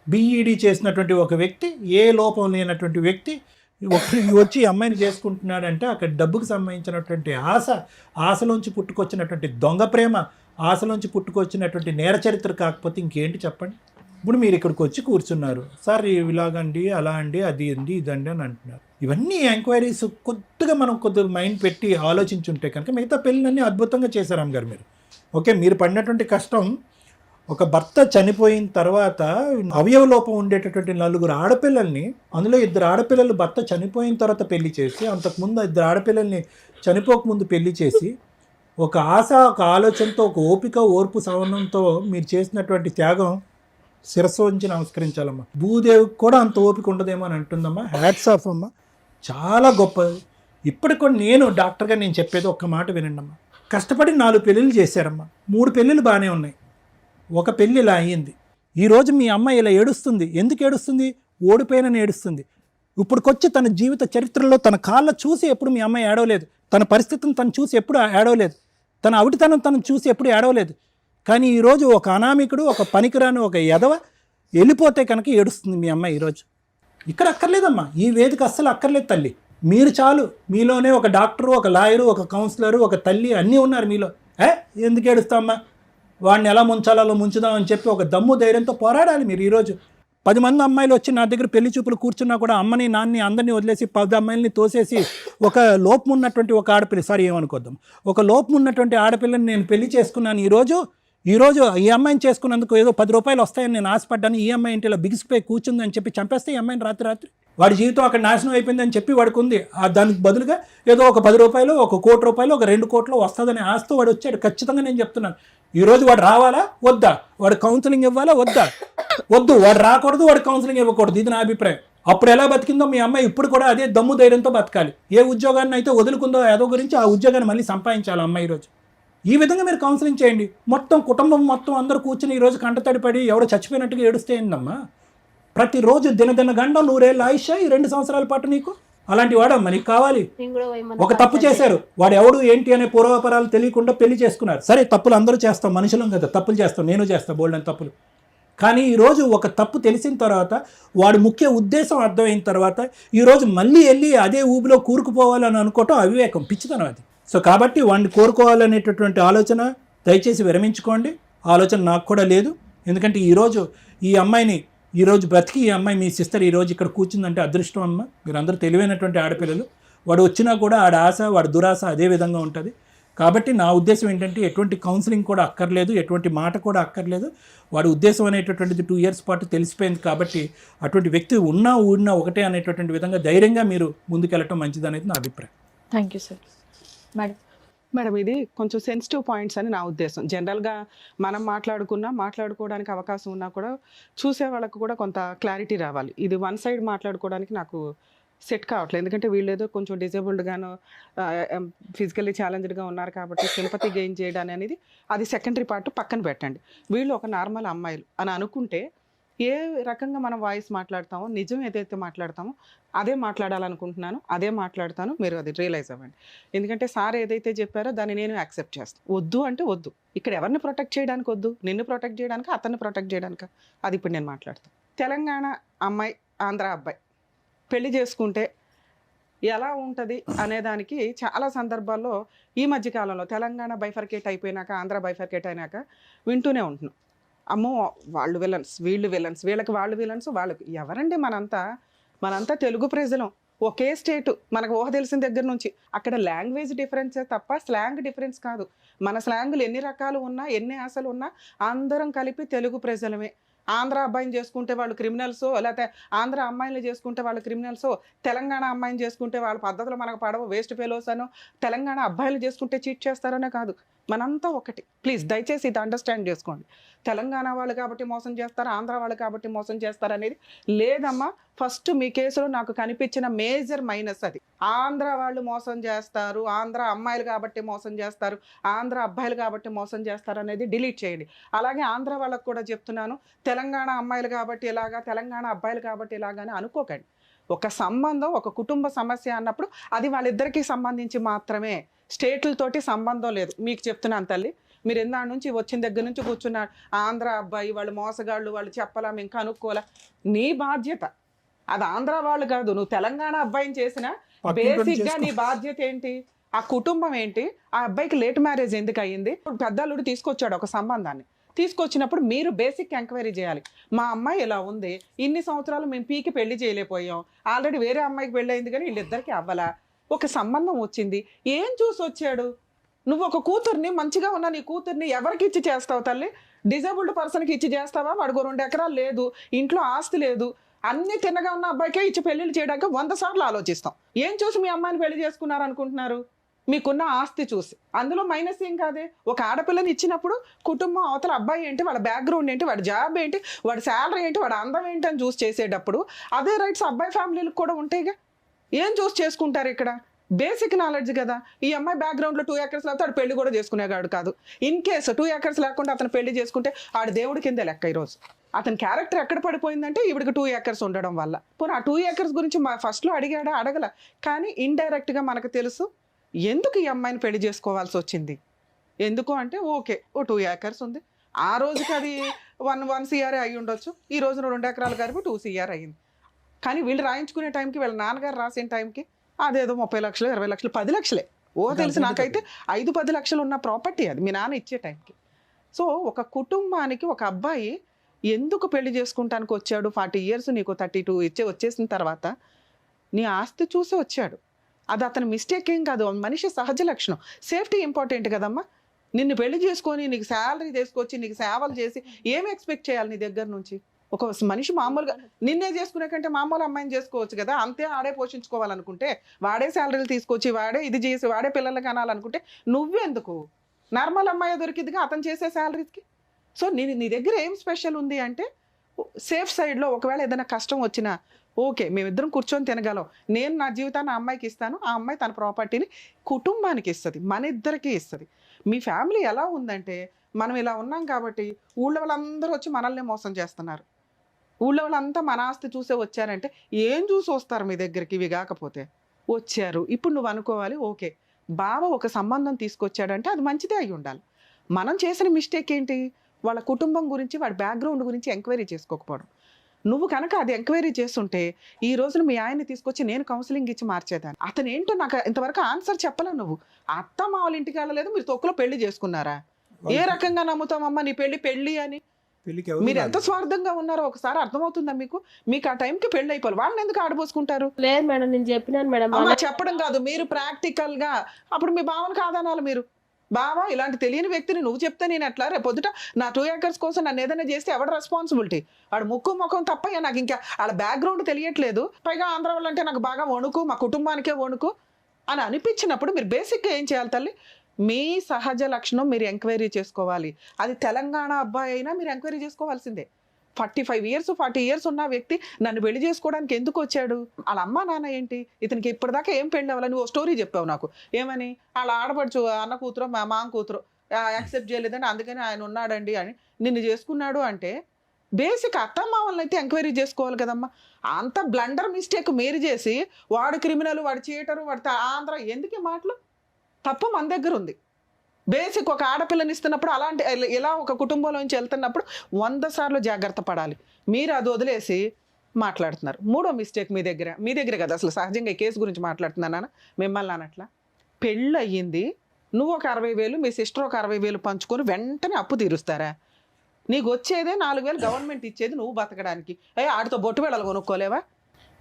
బీఈడీ చేసినటువంటి ఒక వ్యక్తి, ఏ లోపం లేనటువంటి వ్యక్తి వచ్చి అమ్మాయిని చేసుకుంటున్నాడంటే అక్కడ డబ్బుకు సంబంధించినటువంటి ఆశలోంచి పుట్టుకొచ్చినటువంటి దొంగ ప్రేమ, ఆశలోంచి పుట్టుకొచ్చినటువంటి నేర చరిత్ర కాకపోతే ఇంకేంటి చెప్పండి. ఇప్పుడు మీరు ఇక్కడికి వచ్చి కూర్చున్నారు, సార్ ఇలాగండి, అలా అండి, అది అండి, ఇదండి అని అంటున్నారు. ఇవన్నీ ఎంక్వైరీస్ కొద్దిగా మనం కొద్దిగా మైండ్ పెట్టి ఆలోచించుంటే కనుక మిగతా పెళ్ళినన్నీ అద్భుతంగా చేశారు అమ్మగారు మీరు. ఓకే, మీరు పడినటువంటి కష్టం, ఒక భర్త చనిపోయిన తర్వాత అవయవ లోపం ఉండేటటువంటి 4 ఆడపిల్లల్ని, అందులో 2 ఆడపిల్లలు భర్త చనిపోయిన తర్వాత పెళ్లి చేసి, అంతకుముందు 2 ఆడపిల్లల్ని చనిపోకముందు పెళ్లి చేసి, ఒక ఆశ, ఒక ఆలోచనతో, ఒక ఓపిక, ఓర్పు, సవనంతో మీరు చేసినటువంటి త్యాగం శిరస్సు ఉంచి నమస్కరించాలమ్మా. భూదేవికి కూడా అంత ఓపిక ఉండదేమో అని అంటుందమ్మా. హ్యాట్స్ ఆఫ్ అమ్మా, చాలా గొప్పది. ఇప్పటికి కూడా నేను డాక్టర్గా నేను చెప్పేది ఒక్క మాట వినండి అమ్మా. కష్టపడి 4 పెళ్ళిళ్ళు చేశారమ్మా. 3 పెళ్ళిళ్ళు బాగానే ఉన్నాయి, ఒక పెళ్ళి ఇలా అయ్యింది. ఈరోజు మీ అమ్మాయి ఇలా ఏడుస్తుంది. ఎందుకు ఏడుస్తుంది? ఓడిపోయినని ఏడుస్తుంది. ఇప్పుడుకొచ్చి తన జీవిత చరిత్రలో తన కాళ్ళ చూసి ఎప్పుడు మీ అమ్మాయి ఏడవలేదు. తన పరిస్థితిని తను చూసి ఎప్పుడు ఏడవలేదు. తన అవిటితనం తను చూసి ఎప్పుడు ఏడవలేదు. కానీ ఈరోజు ఒక అనామికుడు, ఒక పనికిరాని ఒక ఎదవ వెళ్ళిపోతే కనుక ఏడుస్తుంది మీ అమ్మాయి ఈరోజు. ఇక్కడ అక్కర్లేదమ్మా, ఈ వేదిక అస్సలు అక్కర్లేదు తల్లి. మీరు చాలు. మీలోనే ఒక డాక్టరు, ఒక లాయరు, ఒక కౌన్సిలరు, ఒక తల్లి అన్నీ ఉన్నారు మీలో. ఎందుకు ఏడుస్తామమ్మా? వాడిని ఎలా ముంచాలో అలా ముంచుదామని చెప్పి ఒక దమ్ము ధైర్యంతో పోరాడాలి మీరు. ఈరోజు 10 మంది అమ్మాయిలు వచ్చి నా దగ్గర పెళ్లి చూపులు కూర్చున్నా కూడా అమ్మని నాన్ని అందరినీ వదిలేసి 10 అమ్మాయిలని తోసేసి ఒక లోపం ఉన్నటువంటి ఒక ఆడపిల్ల, సారీ ఏమనుకోద్దాం, ఒక లోపం ఉన్నటువంటి ఆడపిల్లని నేను పెళ్లి చేసుకున్నాను. ఈరోజు ఈ అమ్మాయిని చేసుకున్నందుకు ఏదో 10 రూపాయలు వస్తాయని నేను ఆశపడ్డాను. ఈ అమ్మాయి ఇంటి ఇలా బిగిసిపోయి కూర్చుందని చెప్పి చంపేస్తే ఈ అమ్మాయిని రాత్రి వాడి జీవితం అక్కడ నాశనం అయిపోయిందని చెప్పి వాడికి ఉంది. దానికి బదులుగా ఏదో ఒక 10 రూపాయలు, ఒక 1 కోటి రూపాయలు, ఒక 2 కోట్లు వస్తుందని ఆశతో వాడు వచ్చాడు. ఖచ్చితంగా నేను చెప్తున్నాను. ఈరోజు వాడు రావాలా వద్దా? వాడు కౌన్సిలింగ్ ఇవ్వాలా వద్దా? వద్దు. వాడు రాకూడదు, వాడు కౌన్సిలింగ్ ఇవ్వకూడదు. ఇది నా అభిప్రాయం. అప్పుడు ఎలా బతికిందో మీ అమ్మాయి ఇప్పుడు కూడా అదే దమ్ము ధైర్యంతో బతకాలి. ఏ ఉద్యోగాన్ని అయితే వదులుకుందో ఏదో గురించి ఆ ఉద్యోగాన్ని మళ్ళీ సంపాదించాలి అమ్మాయి ఈరోజు. ఈ విధంగా మీరు కౌన్సిలింగ్ చేయండి. మొత్తం కుటుంబం మొత్తం అందరూ కూర్చుని ఈరోజు కంటతడి పడి ఎవడో చచ్చిపోయినట్టుగా ఏడుస్తే ఏందమ్మా? ప్రతిరోజు దినదిన గండం 100 ఏళ్ళ ఆయుష్ ఈ 2 సంవత్సరాల పాటు నీకు. అలాంటి వాడమ్మా నీకు కావాలి? ఒక తప్పు చేశారు, వాడు ఎవడు ఏంటి అనే పూర్వాపరాలు తెలియకుండా పెళ్లి చేసుకున్నారు. సరే, తప్పులు అందరూ చేస్తాం, మనుషులం కదా, తప్పులు చేస్తాం, నేను చేస్తాను బోల్డెన్ తప్పులు. కానీ ఈరోజు ఒక తప్పు తెలిసిన తర్వాత, వాడి ముఖ్య ఉద్దేశం అర్థమైన తర్వాత ఈరోజు మళ్ళీ వెళ్ళి అదే ఊబిలో కూరుకుపోవాలని అనుకోవటం అవివేకం, పిచ్చితనం అది. సో కాబట్టి వాడిని కోరుకోవాలనేటటువంటి ఆలోచన దయచేసి విరమించుకోండి. ఆలోచన నాకు కూడా లేదు. ఎందుకంటే ఈరోజు ఈ అమ్మాయిని ఈరోజు బ్రతికి ఈ అమ్మాయి మీ సిస్టర్ ఈరోజు ఇక్కడ కూర్చుందంటే అదృష్టం అమ్మ. మీరందరూ తెలివైనటువంటి ఆడపిల్లలు. వాడు వచ్చినా కూడా ఆడ ఆశ, వాడి దురాశ అదే విధంగా ఉంటుంది. కాబట్టి నా ఉద్దేశం ఏంటంటే ఎటువంటి కౌన్సిలింగ్ కూడా అక్కర్లేదు, ఎటువంటి మాట కూడా అక్కర్లేదు. వాడి ఉద్దేశం అనేటటువంటిది 2 ఇయర్స్ పాటు తెలిసిపోయింది. కాబట్టి అటువంటి వ్యక్తి ఉన్నా ఊడినా ఒకటే అనేటటువంటి విధంగా ధైర్యంగా మీరు ముందుకెళ్ళటం మంచిది అనేది నా అభిప్రాయం. Thank you sir. మేడం, ఇది కొంచెం సెన్సిటివ్ పాయింట్స్ అని నా ఉద్దేశం. జనరల్గా మనం మాట్లాడుకోవడానికి అవకాశం ఉన్నా కూడా చూసే వాళ్ళకు కూడా కొంత క్లారిటీ రావాలి. ఇది వన్ సైడ్ మాట్లాడుకోవడానికి నాకు సెట్ కావట్లేదు. ఎందుకంటే వీళ్ళు ఏదో కొంచెం డిజేబుల్డ్గానో ఫిజికల్లీ ఛాలెంజ్డ్గా ఉన్నారు కాబట్టి సింపతి గెయిన్ చేయడం అనేది అది సెకండరీ పార్ట్ పక్కన పెట్టండి. వీళ్ళు ఒక నార్మల్ అమ్మాయిలు అని అనుకుంటే ఏ రకంగా మనం వాయిస్ మాట్లాడతామో, నిజం ఏదైతే మాట్లాడతామో అదే మాట్లాడాలనుకుంటున్నాను, అదే మాట్లాడతాను. మీరు అది రియలైజ్ అవ్వండి. ఎందుకంటే సార్ ఏదైతే చెప్పారో దాన్ని నేను యాక్సెప్ట్ చేస్తాను. వద్దు అంటే వద్దు. ఇక్కడ ఎవరిని ప్రొటెక్ట్ చేయడానికి వద్దు, నిన్ను ప్రొటెక్ట్ చేయడానికి, అతన్ని ప్రొటెక్ట్ చేయడానికి, అది ఇప్పుడు నేను మాట్లాడతాను. తెలంగాణ అమ్మాయి, ఆంధ్ర అబ్బాయి పెళ్లి చేసుకుంటే ఎలా ఉంటుంది అనేదానికి చాలా సందర్భాల్లో ఈ మధ్యకాలంలో తెలంగాణ బైఫర్కేట్ అయిపోయినాక, ఆంధ్ర బైఫర్కేట్ అయినాక వింటూనే ఉంటున్నాం. అమ్మో వాళ్ళు విలన్స్, వీళ్ళు విలన్స్, వీళ్ళకి వాళ్ళు విలన్స్, వాళ్ళకి ఎవరండి? మనంతా తెలుగు ప్రజలం, ఒకే స్టేటు, మనకు ఊహ తెలిసిన దగ్గర నుంచి. అక్కడ లాంగ్వేజ్ డిఫరెన్సే తప్ప స్లాంగ్ డిఫరెన్స్ కాదు. మన స్లాంగులు ఎన్ని రకాలు ఉన్నా, ఎన్ని ఆశలు ఉన్నా అందరం కలిపి తెలుగు ప్రజలమే. ఆంధ్ర అబ్బాయిని చేసుకుంటే వాళ్ళు క్రిమినల్సో, లేకపోతే ఆంధ్ర అమ్మాయిని చేసుకుంటే వాళ్ళు క్రిమినల్సో, తెలంగాణ అమ్మాయిని చేసుకుంటే వాళ్ళ పద్ధతులు మనకు పడవ, వేస్ట్ ఫెలోస్ అనో, తెలంగాణ అబ్బాయిలు చేసుకుంటే చీట్ చేస్తారనే కాదు. మనంతా ఒకటి. ప్లీజ్ దయచేసి ఇది అండర్స్టాండ్ చేసుకోండి. తెలంగాణ వాళ్ళు కాబట్టి మోసం చేస్తారు, ఆంధ్ర వాళ్ళు కాబట్టి మోసం చేస్తారు అనేది లేదమ్మా. ఫస్ట్ మీ కేసులో నాకు కనిపించిన మేజర్ మైనస్ అది. ఆంధ్ర వాళ్ళు మోసం చేస్తారు, ఆంధ్ర అమ్మాయిలు కాబట్టి మోసం చేస్తారు, ఆంధ్ర అబ్బాయిలు కాబట్టి మోసం చేస్తారు అనేది డిలీట్ చేయండి. అలాగే ఆంధ్ర వాళ్ళకు కూడా చెప్తున్నాను, తెలంగాణ అమ్మాయిలు కాబట్టి ఇలాగా, తెలంగాణ అబ్బాయిలు కాబట్టి ఇలాగానే అనుకోకండి. ఒక సంబంధం, ఒక కుటుంబ సమస్య అన్నప్పుడు అది వాళ్ళిద్దరికీ సంబంధించి మాత్రమే, స్టేట్లతోటి సంబంధం లేదు. మీకు చెప్తున్నాను తల్లి, మీరు ఎందాడి నుంచి వచ్చిన దగ్గర నుంచి కూర్చున్నారు, ఆంధ్ర అబ్బాయి వాళ్ళు మోసగాళ్ళు, వాళ్ళు చెప్పలా, మేము కనుక్కోలే. నీ బాధ్యత అది. ఆంధ్ర వాళ్ళు కాదు, నువ్వు తెలంగాణ అబ్బాయిని చేసినా బేసిక్గా నీ బాధ్యత ఏంటి? ఆ కుటుంబం ఏంటి? ఆ అబ్బాయికి లేట్ మ్యారేజ్ ఎందుకు అయ్యింది? పెద్దల్లుడు తీసుకొచ్చాడు ఒక సంబంధాన్ని, తీసుకొచ్చినప్పుడు మీరు బేసిక్ ఎంక్వైరీ చేయాలి. మా అమ్మాయి ఇలా ఉంది, ఇన్ని సంవత్సరాలు మేము పీకి పెళ్లి చేయలేకపోయాం, ఆల్రెడీ వేరే అమ్మాయికి పెళ్ళి అయింది కానీ వీళ్ళిద్దరికీ అవ్వలా, ఒక సంబంధం వచ్చింది, ఏం చూసి వచ్చాడు? నువ్వు ఒక కూతుర్ని, మంచిగా ఉన్న నీ కూతుర్ని ఎవరికి ఇచ్చి చేస్తావు తల్లి? డిజేబుల్డ్ పర్సన్కి ఇచ్చి చేస్తావా? వాడికి 2 ఎకరాలు లేదు, ఇంట్లో ఆస్తి లేదు, అన్ని తిన్నగా ఉన్న అబ్బాయికే ఇచ్చి పెళ్లిళ్ళు చేయడానికి 100 సార్లు ఆలోచిస్తాం. ఏం చూసి మీ అమ్మాయిని పెళ్లి చేసుకున్నారు అనుకుంటున్నారు? మీకున్న ఆస్తి చూసి. అందులో మైనస్ ఏం కాదే. ఒక ఆడపిల్లని ఇచ్చినప్పుడు కుటుంబం అవతల అబ్బాయి ఏంటి, వాళ్ళ బ్యాక్గ్రౌండ్ ఏంటి, వాడి జాబ్ ఏంటి, వాడి శాలరీ ఏంటి, వాడి అందం ఏంటి అని చూసి చేసేటప్పుడు అదే రైట్స్ అబ్బాయి ఫ్యామిలీలకు కూడా ఉంటాయిగా. ఏం చూసి చేసుకుంటారు ఇక్కడ? బేసిక్ నాలెడ్జ్ కదా. ఈ అమ్మాయి బ్యాక్గ్రౌండ్లో 2 acres లేకపోతే ఆడు పెళ్లి కూడా చేసుకునేవాడు కాదు. ఇన్ కేసు 2 acres లేకుండా అతను పెళ్లి చేసుకుంటే ఆడు దేవుడి కింద లెక్క. ఈరోజు అతని క్యారెక్టర్ ఎక్కడ పడిపోయిందంటే ఇవిడికి 2 acres ఉండడం వల్ల. పోనీ ఆ 2 acres గురించి ఫస్ట్లో అడిగాడా? అడగల. కానీ ఇండైరెక్ట్గా మనకు తెలుసు ఎందుకు ఈ అమ్మాయిని పెళ్లి చేసుకోవాల్సి వచ్చింది. ఎందుకు అంటే ఓకే ఓ 2 acres ఉంది, ఆ రోజుకి అది 1 CR అయి ఉండొచ్చు, ఈ రోజు 2 ఎకరాలు కలిపి 2 CR అయ్యింది. కానీ వీళ్ళు రాయించుకునే టైంకి వీళ్ళ నాన్నగారు రాసిన టైంకి అదేదో 30 లక్షలు 20 లక్షలు 10 లక్షలే తెలిసి నాకైతే 5-10 లక్షలు ఉన్న ప్రాపర్టీ అది మీ నాన్న ఇచ్చే టైంకి. సో ఒక కుటుంబానికి ఒక అబ్బాయి ఎందుకు పెళ్లి చేసుకుంటానికి వచ్చాడు? 40 years నీకు 32 వచ్చేసిన తర్వాత నీ ఆస్తి చూసి వచ్చాడు. అది అతని మిస్టేక్ ఏం కాదు, మనిషి సహజ లక్షణం. సేఫ్టీ ఇంపార్టెంట్ కదమ్మా. నిన్ను పెళ్లి చేసుకొని నీకు శాలరీ తీసుకొచ్చి నీకు సేవలు చేసి ఏమి ఎక్స్పెక్ట్ చేయాలి నీ దగ్గర నుంచి? ఒక మనిషి మామూలుగా నిన్నే చేసుకునే కంటే మామూలు అమ్మాయిని చేసుకోవచ్చు కదా. అంతే ఆడే పోషించుకోవాలనుకుంటే, వాడే శాలరీలు తీసుకొచ్చి వాడే ఇది చేసి వాడే పిల్లల్ని కనాలనుకుంటే నువ్వెందుకు? నార్మల్ అమ్మాయి దొరికిందిగా అతను చేసే శాలరీస్కి. సో నీ దగ్గర ఏం స్పెషల్ ఉంది అంటే సేఫ్ సైడ్లో ఒకవేళ ఏదైనా కష్టం వచ్చినా ఓకే మేమిద్దరం కూర్చొని తినగలం, నేను నా జీవితాన్ని ఆ అమ్మాయికి ఇస్తాను, ఆ అమ్మాయి తన ప్రాపర్టీని కుటుంబానికి ఇస్తుంది, మన ఇద్దరికి ఇస్తుంది. మీ ఫ్యామిలీ ఎలా ఉందంటే మనం ఇలా ఉన్నాం కాబట్టి ఊళ్ళో వాళ్ళందరూ వచ్చి మనల్ని మోసం చేస్తున్నారు. ఊళ్ళో వాళ్ళంతా మన ఆస్తి చూసే వచ్చారంటే ఏం చూసి వస్తారు మీ దగ్గరికి? ఇవి కాకపోతే వచ్చారు. ఇప్పుడు నువ్వు అనుకోవాలి ఓకే బావ ఒక సంబంధం తీసుకొచ్చాడంటే అది మంచిదే అయి ఉండాలి. మనం చేసిన మిస్టేక్ ఏంటి? వాళ్ళ కుటుంబం గురించి వాడి బ్యాక్గ్రౌండ్ గురించి ఎంక్వైరీ చేసుకోకపోవడం. నువ్వు కనుక అది ఎంక్వైరీ చేస్తుంటే ఈ రోజున మీ ఆయన్ని తీసుకొచ్చి నేను కౌన్సిలింగ్ ఇచ్చి మార్చేదాన్ని. అతను ఏంటో నాకు ఇంతవరకు ఆన్సర్ చెప్పలేవు. నువ్వు అత్త మా వాళ్ళ ఇంటికి వెళ్ళలేదు, మీరు తొక్కులో పెళ్లి చేసుకున్నారా? ఏ రకంగా నమ్ముతామమ్మా నీ పెళ్లి అని? మీరు ఎంత స్వార్థంగా ఉన్నారో ఒకసారి అర్థమవుతుందా మీకు? మీకు ఆ టైంకి పెళ్లి అయిపోవాలి, వాళ్ళని ఎందుకు ఆడబోసుకుంటారు? లేదు మేడం, నేను చెప్పినాను మేడం. అమ్మా చెప్పడం కాదు, మీరు ప్రాక్టికల్ గా అప్పుడు మీ బావను కాదనాలి. మీరు బావా ఇలాంటి తెలియని వ్యక్తిని నువ్వు చెప్తే నేను ఎట్లా? రేపు పొద్దుట నా 2 acres కోసం నన్ను ఏదైనా చేస్తే ఎవడ రెస్పాన్సిబిలిటీ? వాడు ముఖం తప్ప నాకు ఇంకా వాళ్ళ బ్యాక్గ్రౌండ్ తెలియట్లేదు. పైగా ఆంధ్ర వాళ్ళంటే నాకు బాగా వణుకు, మా కుటుంబానికే వణుకు అని అనిపించినప్పుడు మీరు బేసిక్గా ఏం చేయాలి తల్లి? మీ సహజ లక్షణం మీరు ఎంక్వైరీ చేసుకోవాలి. అది తెలంగాణ అబ్బాయి అయినా మీరు ఎంక్వైరీ చేసుకోవాల్సిందే. 45 years 40 years ఉన్న వ్యక్తి నన్ను పెళ్లి చేసుకోవడానికి ఎందుకు వచ్చాడు? వాళ్ళ అమ్మ నాన్న ఏంటి? ఇతనికి ఇప్పటిదాకా ఏం పెళ్ళి అవ్వాలి? నువ్వు స్టోరీ చెప్పావు నాకు. ఏమని? వాళ్ళ ఆడపడుచు అన్న కూతురు మా కూతురు యాక్సెప్ట్ చేయలేదని అందుకని ఆయన ఉన్నాడండి అని నిన్ను చేసుకున్నాడు అంటే బేసిక్ అత్తమ్మావల్ని అయితే ఎంక్వైరీ చేసుకోవాలి కదమ్మా. అంత బ్లండర్ మిస్టేక్ మీరు చేసి వాడు క్రిమినల్, వాడు చీటరు, వాడు ఆంధ్ర, ఎందుకు ఈ మాటలు? తప్పు మన దగ్గర ఉంది. బేసిక్ ఒక ఆడపిల్లని ఇస్తున్నప్పుడు అలాంటి ఇలా ఒక కుటుంబంలోంచి వెళ్తున్నప్పుడు 100 సార్లు జాగ్రత్త పడాలి. మీరు అది వదిలేసి మాట్లాడుతున్నారు. 3వ మిస్టేక్ మీ దగ్గర కదా. అసలు సహజంగా ఈ కేసు గురించి మాట్లాడుతున్నానా మిమ్మల్ని అనట్లా. పెళ్ళి అయ్యింది, నువ్వు ఒక 60,000 మీ సిస్టర్ ఒక 60,000 పంచుకొని వెంటనే అప్పు తీరుస్తారా? నీకు వచ్చేదే 4,000 గవర్నమెంట్ ఇచ్చేది నువ్వు బతకడానికి. ఆడితో బొట్టు వేళలు కొనుక్కోలేవా?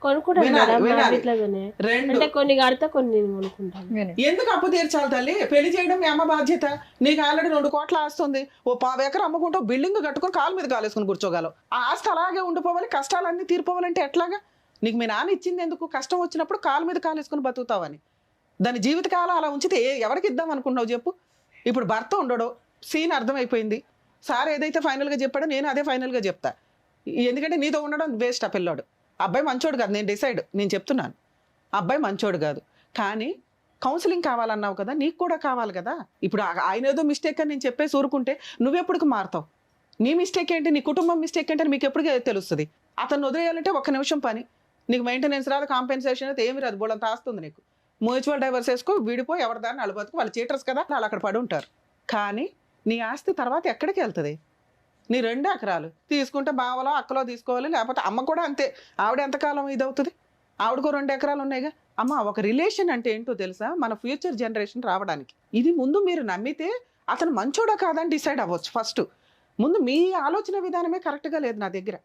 అంటే కొన్ని కడితే కొన్ని కొనుక్కుంటాను. ఎందుకు అప్పు తీర్చాలి తల్లి? పెళ్లి చేయడం మీ అమ్మ బాధ్యత. నీకు ఆల్రెడీ 2 కోట్ల ఆస్తి ఉంది. ఓ 10 ఎకరం అమ్ముకుంటూ బిల్డింగ్ కట్టుకుని కాలు మీద కాలేసుకుని కూర్చోగలవు. ఆ ఆస్తి అలాగే ఉండిపోవాలి, కష్టాలన్నీ తీరిపోవాలంటే ఎట్లాగా? నీకు మీ నాన్న ఇచ్చింది ఎందుకు? కష్టం వచ్చినప్పుడు కాలు మీద కాలేసుకుని బతుకుతావని. దాని జీవితకాలం అలా ఉంచితే ఎవరికి ఇద్దాం అనుకుంటున్నావు చెప్పు? ఇప్పుడు భర్త ఉండడు, సీన్ అర్థమైపోయింది. సార్ ఏదైతే ఫైనల్గా చెప్పాడో నేను అదే ఫైనల్గా చెప్తా. ఎందుకంటే నీతో ఉండడం వేస్ట్. ఆ పిల్లోడు అబ్బాయి మంచోడు కాదు, నేను చెప్తున్నాను. అబ్బాయి మంచోడు కాదు, కానీ కౌన్సిలింగ్ కావాలన్నావు కదా, నీకు కూడా కావాలి కదా. ఇప్పుడు ఆయన ఏదో మిస్టేక్ అని నేను చెప్పేసి ఊరుకుంటే నువ్వెప్పటికి మారుతావు? నీ మిస్టేక్ ఏంటి, నీ కుటుంబం మిస్టేక్ ఏంటి అని మీకు ఎప్పటికీ తెలుస్తుంది. అతను వదిలేయాలంటే 1 నిమిషం పని. నీకు మెయింటెనెన్స్ రాదు, కాంపెన్సేషన్ అయితే ఏమి రాదు, బోళంత ఆస్తుంది నీకు. మ్యూచువల్ డైవర్స్ వేసుకో, విడిపో, ఎవరి దాన్ని అలబతుకు. వాళ్ళు చీటర్స్ కదా, వాళ్ళు అక్కడ పడి ఉంటారు. కానీ నీ ఆస్తి తర్వాత ఎక్కడికి వెళ్తుంది? నీ 2 ఎకరాలు తీసుకుంటే బావలో అక్కలో తీసుకోవాలి, లేకపోతే అమ్మ కూడా అంతే. ఆవిడ ఎంతకాలం ఇది అవుతుంది? ఆవిడకో 2 ఎకరాలు ఉన్నాయిగా. అమ్మ ఒక రిలేషన్ అంటే ఏంటో తెలుసా? మన ఫ్యూచర్ జనరేషన్ రావడానికి. ఇది ముందు మీరు నమ్మితే అతను మంచోడా కాదని డిసైడ్ అవ్వచ్చు. ఫస్ట్ ముందు మీ ఆలోచన విధానమే కరెక్ట్గా లేదు నా దగ్గర.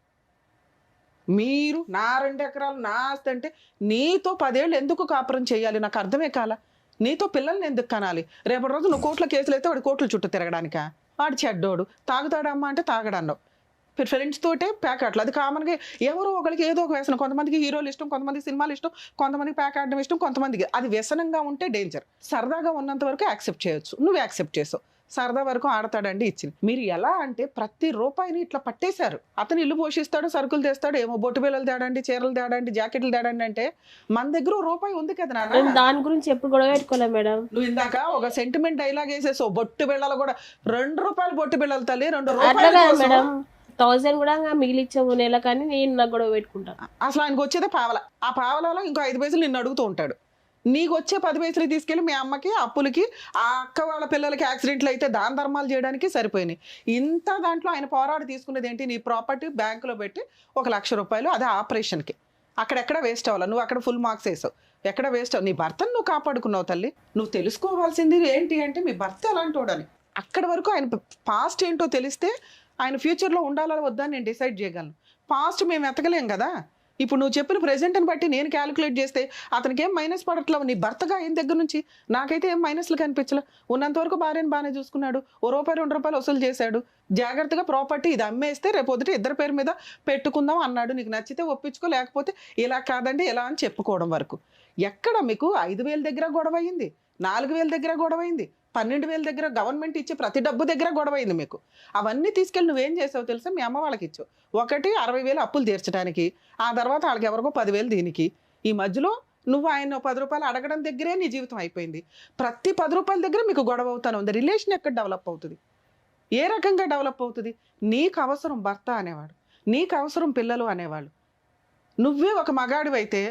మీరు నా 2 ఎకరాలు నా ఆస్తి అంటే నీతో 10 ఏళ్ళు ఎందుకు కాపురం చేయాలి? నాకు అర్థమే కాల. నీతో పిల్లల్ని ఎందుకు కనాలి? రేపటి రోజు నువ్వు కోట్ల కేసులు అయితే వాడు కోట్ల చుట్టూ తిరగడానికా? వాడు చెడ్డోడు, తాగుతాడమ్మా అంటే తాగడన్నావు. ఫ్రెండ్స్ తోటే ప్యాకెట్లు, అది కామన్గా ఎవరో ఒకరికి ఏదో ఒక వ్యసనం. కొంతమందికి హీరోలు ఇష్టం, కొంతమందికి సినిమాలు ఇష్టం, కొంతమందికి ప్యాక్ ఆడడం ఇష్టం, కొంతమందికి అది వ్యసనంగా ఉంటే డేంజర్. సరదాగా ఉన్నంత వరకు యాక్సెప్ట్ చేయొచ్చు, నువ్వు యాక్సెప్ట్ చేసావు. సరదా వరకు ఆడతాడండి ఇచ్చింది. మీరు ఎలా అంటే ప్రతి రూపాయిని ఇట్లా పట్టేశారు. అతను ఇల్లు పోషిస్తాడు, సరుకులు తెస్తాడు, ఏమో బొట్టు బిళ్ళలు తేడండి, చీరలు తేడండి, జాకెట్లు తేడండి అంటే మన దగ్గర రూపాయి ఉంది కదా నాన్న. మేము దాని గురించి ఎప్పుడు గొడవ పెట్టుకోలేదు మేడం. నువ్వు ఇందాక ఒక సెంటిమెంట్ డైలాగ్ వేసేసావు, బొట్టు బిళ్ళలు కూడా 2 రూపాయలు బొట్టు బిళ్ళలు తల్లి, 2 అట్లా రూపాయలు కాదు కోసం. మేడం, 1000 కూడా మిగిలిచ్చాము నెల, కానీ నేను నాకు గొడవ పెట్టుకుంటా. అసలు ఆయనకు వచ్చేదే పావల, ఆ పావలలో ఇంకో 5 పైసలు నిన్ను అడుగుతూ ఉంటాడు. నీకు వచ్చే 10 పైసలు తీసుకెళ్ళి మీ అమ్మకి, అప్పులకి, ఆ అక్క వాళ్ళ పిల్లలకి యాక్సిడెంట్లు అయితే దాన ధర్మాలు చేయడానికి సరిపోయినాయి. ఇంత దాంట్లో ఆయన పోరాడు తీసుకునేది ఏంటి, నీ ప్రాపర్టీ బ్యాంకులో పెట్టి 1,00,000 రూపాయలు, అదే ఆపరేషన్కి. అక్కడెక్కడ వేస్ట్ అవ్వాలి, నువ్వు అక్కడ ఫుల్ మార్క్స్ వేసావు, ఎక్కడ వేస్ట్ అవ్వ. నీ భర్తను నువ్వు కాపాడుకున్నావు తల్లి. నువ్వు తెలుసుకోవాల్సింది ఏంటి అంటే మీ భర్త ఎలాంటి వాడని. అక్కడి వరకు ఆయన పాస్ట్ ఏంటో తెలిస్తే ఆయన ఫ్యూచర్లో ఉండాలా వద్దా నేను డిసైడ్ చేయగలను. పాస్ట్ మేము ఎతకలేం కదా. ఇప్పుడు నువ్వు చెప్పిన ప్రెజెంట్ని బట్టి నేను క్యాలిక్యులేట్ చేస్తే అతనికి ఏం మైనస్ పడట్లేవు. నీ భర్తగా ఆయన దగ్గర నుంచి నాకైతే ఏం మైనస్లు కనిపించలే. ఉన్నంత వరకు భార్యను బాగానే చూసుకున్నాడు, ₹1 ₹2 వసూలు చేశాడు, జాగ్రత్తగా ప్రాపర్టీ ఇది అమ్మేస్తే రేపొద్దుట ఇద్దరి పేరు మీద పెట్టుకుందాం అన్నాడు. నీకు నచ్చితే ఒప్పించుకో, లేకపోతే ఇలా కాదండి ఇలా అని చెప్పుకోవడం వరకు. ఎక్కడ మీకు 5,000 దగ్గర గొడవ అయింది, 4,000 దగ్గర గొడవ అయింది, 12,000 దగ్గర గవర్నమెంట్ ఇచ్చే ప్రతి డబ్బు దగ్గర గొడవ అయింది మీకు. అవన్నీ తీసుకెళ్ళి నువ్వేం చేసావు తెలుసా, మీ అమ్మ వాళ్ళకి ఇచ్చావు. ఒకటి 60,000 అప్పులు తీర్చడానికి, ఆ తర్వాత వాళ్ళకి ఎవరికో 10,000 దీనికి. ఈ మధ్యలో నువ్వు ఆయన 10 రూపాయలు అడగడం దగ్గరే నీ జీవితం అయిపోయింది. ప్రతి 10 రూపాయల దగ్గర మీకు గొడవ అవుతాను ఉంది. రిలేషన్ ఎక్కడ డెవలప్ అవుతుంది, ఏ రకంగా డెవలప్ అవుతుంది? నీకు అవసరం భర్త అనేవాడు, నీకు అవసరం పిల్లలు అనేవాళ్ళు. నువ్వే ఒక మగాడివైతే